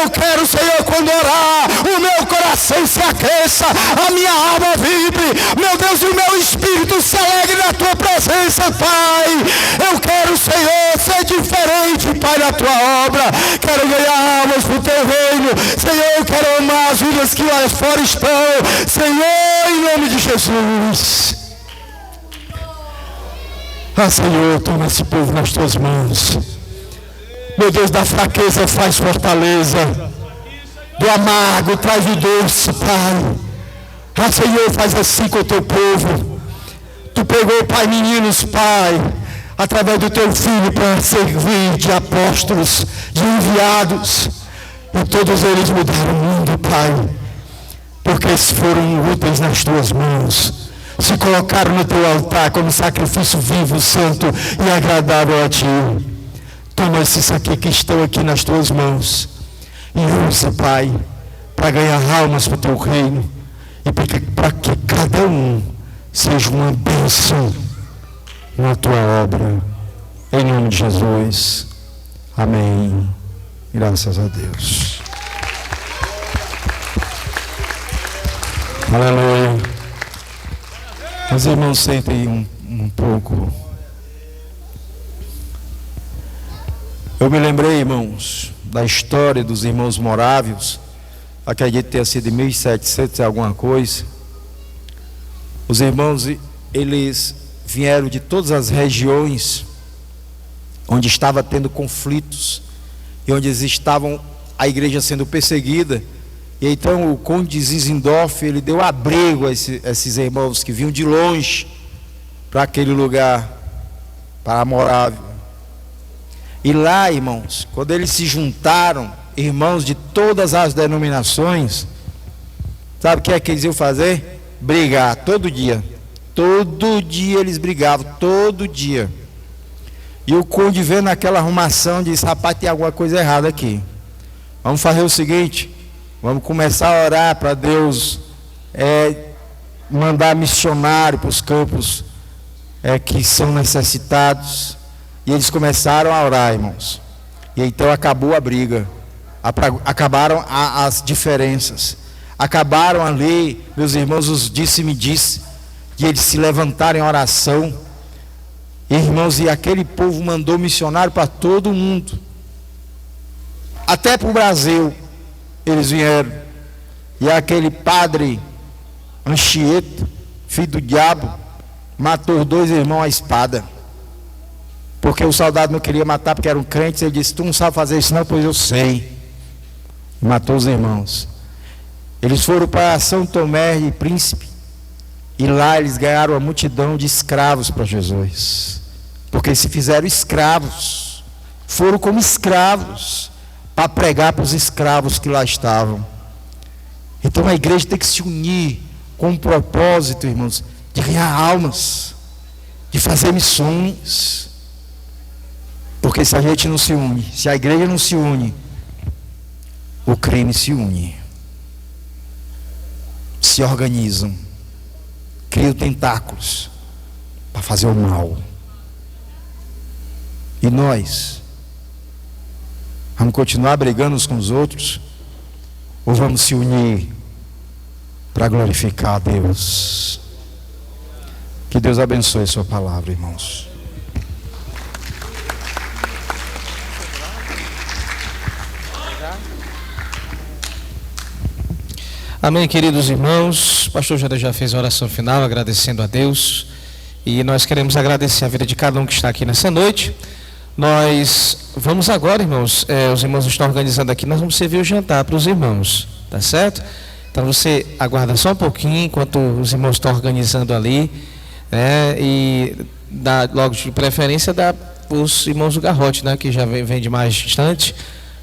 Eu quero, Senhor, quando orar, o meu coração se aqueça, a minha alma vibre, meu Deus, e o meu espírito se alegre na tua presença, Pai. Eu quero, Senhor, ser diferente, Pai, na tua obra. Quero ganhar almas para o teu reino, Senhor. Eu quero amar as vidas que lá fora estão, Senhor, em nome de Jesus. Senhor, toma esse povo nas tuas mãos. Meu Deus, da fraqueza faz fortaleza, do amargo traz o doce, Pai. Senhor, faz assim com o teu povo. Tu pegou, Pai, meninos, Pai, através do teu filho, para servir de apóstolos, de enviados, e todos eles mudaram o mundo, Pai, porque eles foram úteis nas tuas mãos, se colocaram no teu altar como sacrifício vivo, santo e agradável a ti. Toma esses aqui que estão aqui nas tuas mãos e usa, Pai, para ganhar almas para o teu reino e para que cada um seja uma bênção na tua obra, em nome de Jesus. Amém. Graças a Deus. Aleluia. Os irmãos, sentem um pouco. Eu me lembrei, irmãos, da história dos irmãos morávios. Acredito ter sido em 1700 e alguma coisa. Os irmãos, eles vieram de todas as regiões onde estava tendo conflitos e onde estavam a igreja sendo perseguida. E então o conde Zinzendorf, ele deu abrigo a esses irmãos que vinham de longe para aquele lugar, para a Morávia. E lá, irmãos, quando eles se juntaram, irmãos de todas as denominações, sabe o que é que eles iam fazer? Brigar todo dia. Todo dia eles brigavam, todo dia. E o conde, vendo aquela arrumação, disse: rapaz, tem alguma coisa errada aqui. Vamos fazer o seguinte, vamos começar a orar para Deus mandar missionário para os campos que são necessitados. E eles começaram a orar, irmãos. E então acabou a briga, acabaram as diferenças, acabaram ali, meus irmãos, os disse-me-disse, de eles se levantarem em oração. Irmãos, e aquele povo mandou missionário para todo mundo, até para o Brasil eles vieram. E aquele padre Anchieta, filho do diabo, matou os dois irmãos à espada, porque o soldado não queria matar porque eram crentes. Ele disse: tu não sabe fazer isso não? Pois eu sei. E matou os irmãos. Eles foram para São Tomé e Príncipe, e lá eles ganharam a multidão de escravos para Jesus, porque se fizeram escravos, foram como escravos para pregar para os escravos que lá estavam. Então a igreja tem que se unir com um propósito, irmãos, de ganhar almas, de fazer missões. Porque se a gente não se une, se a igreja não se une, o crime se une, se organizam, criam tentáculos para fazer o mal. E nós vamos continuar brigando uns com os outros, ou vamos se unir para glorificar a Deus? Que Deus abençoe a sua palavra, irmãos. Amém, queridos irmãos. O pastor já fez a oração final, agradecendo a Deus. E nós queremos agradecer a vida de cada um que está aqui nessa noite. Nós vamos agora, irmãos, os irmãos estão organizando aqui, nós vamos servir o jantar para os irmãos, tá certo? Então você aguarda só um pouquinho, enquanto os irmãos estão organizando ali, e dá, logo de preferência, dá para os irmãos do Garrote, né, que já vem de mais distante.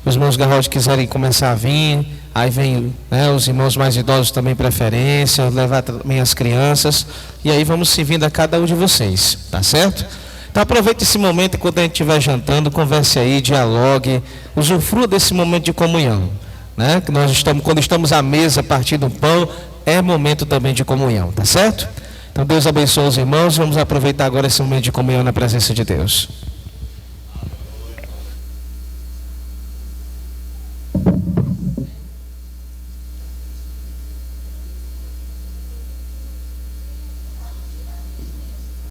Os irmãos do Garrote quiserem começar a vir, aí vem, os irmãos mais idosos também preferência, levar também as crianças, e aí vamos servindo a cada um de vocês, tá certo? Então aproveite esse momento, enquanto a gente estiver jantando, converse aí, dialogue, usufrua desse momento de comunhão, né? Que quando estamos à mesa partindo o pão, é momento também de comunhão, tá certo? Então Deus abençoe os irmãos, vamos aproveitar agora esse momento de comunhão na presença de Deus.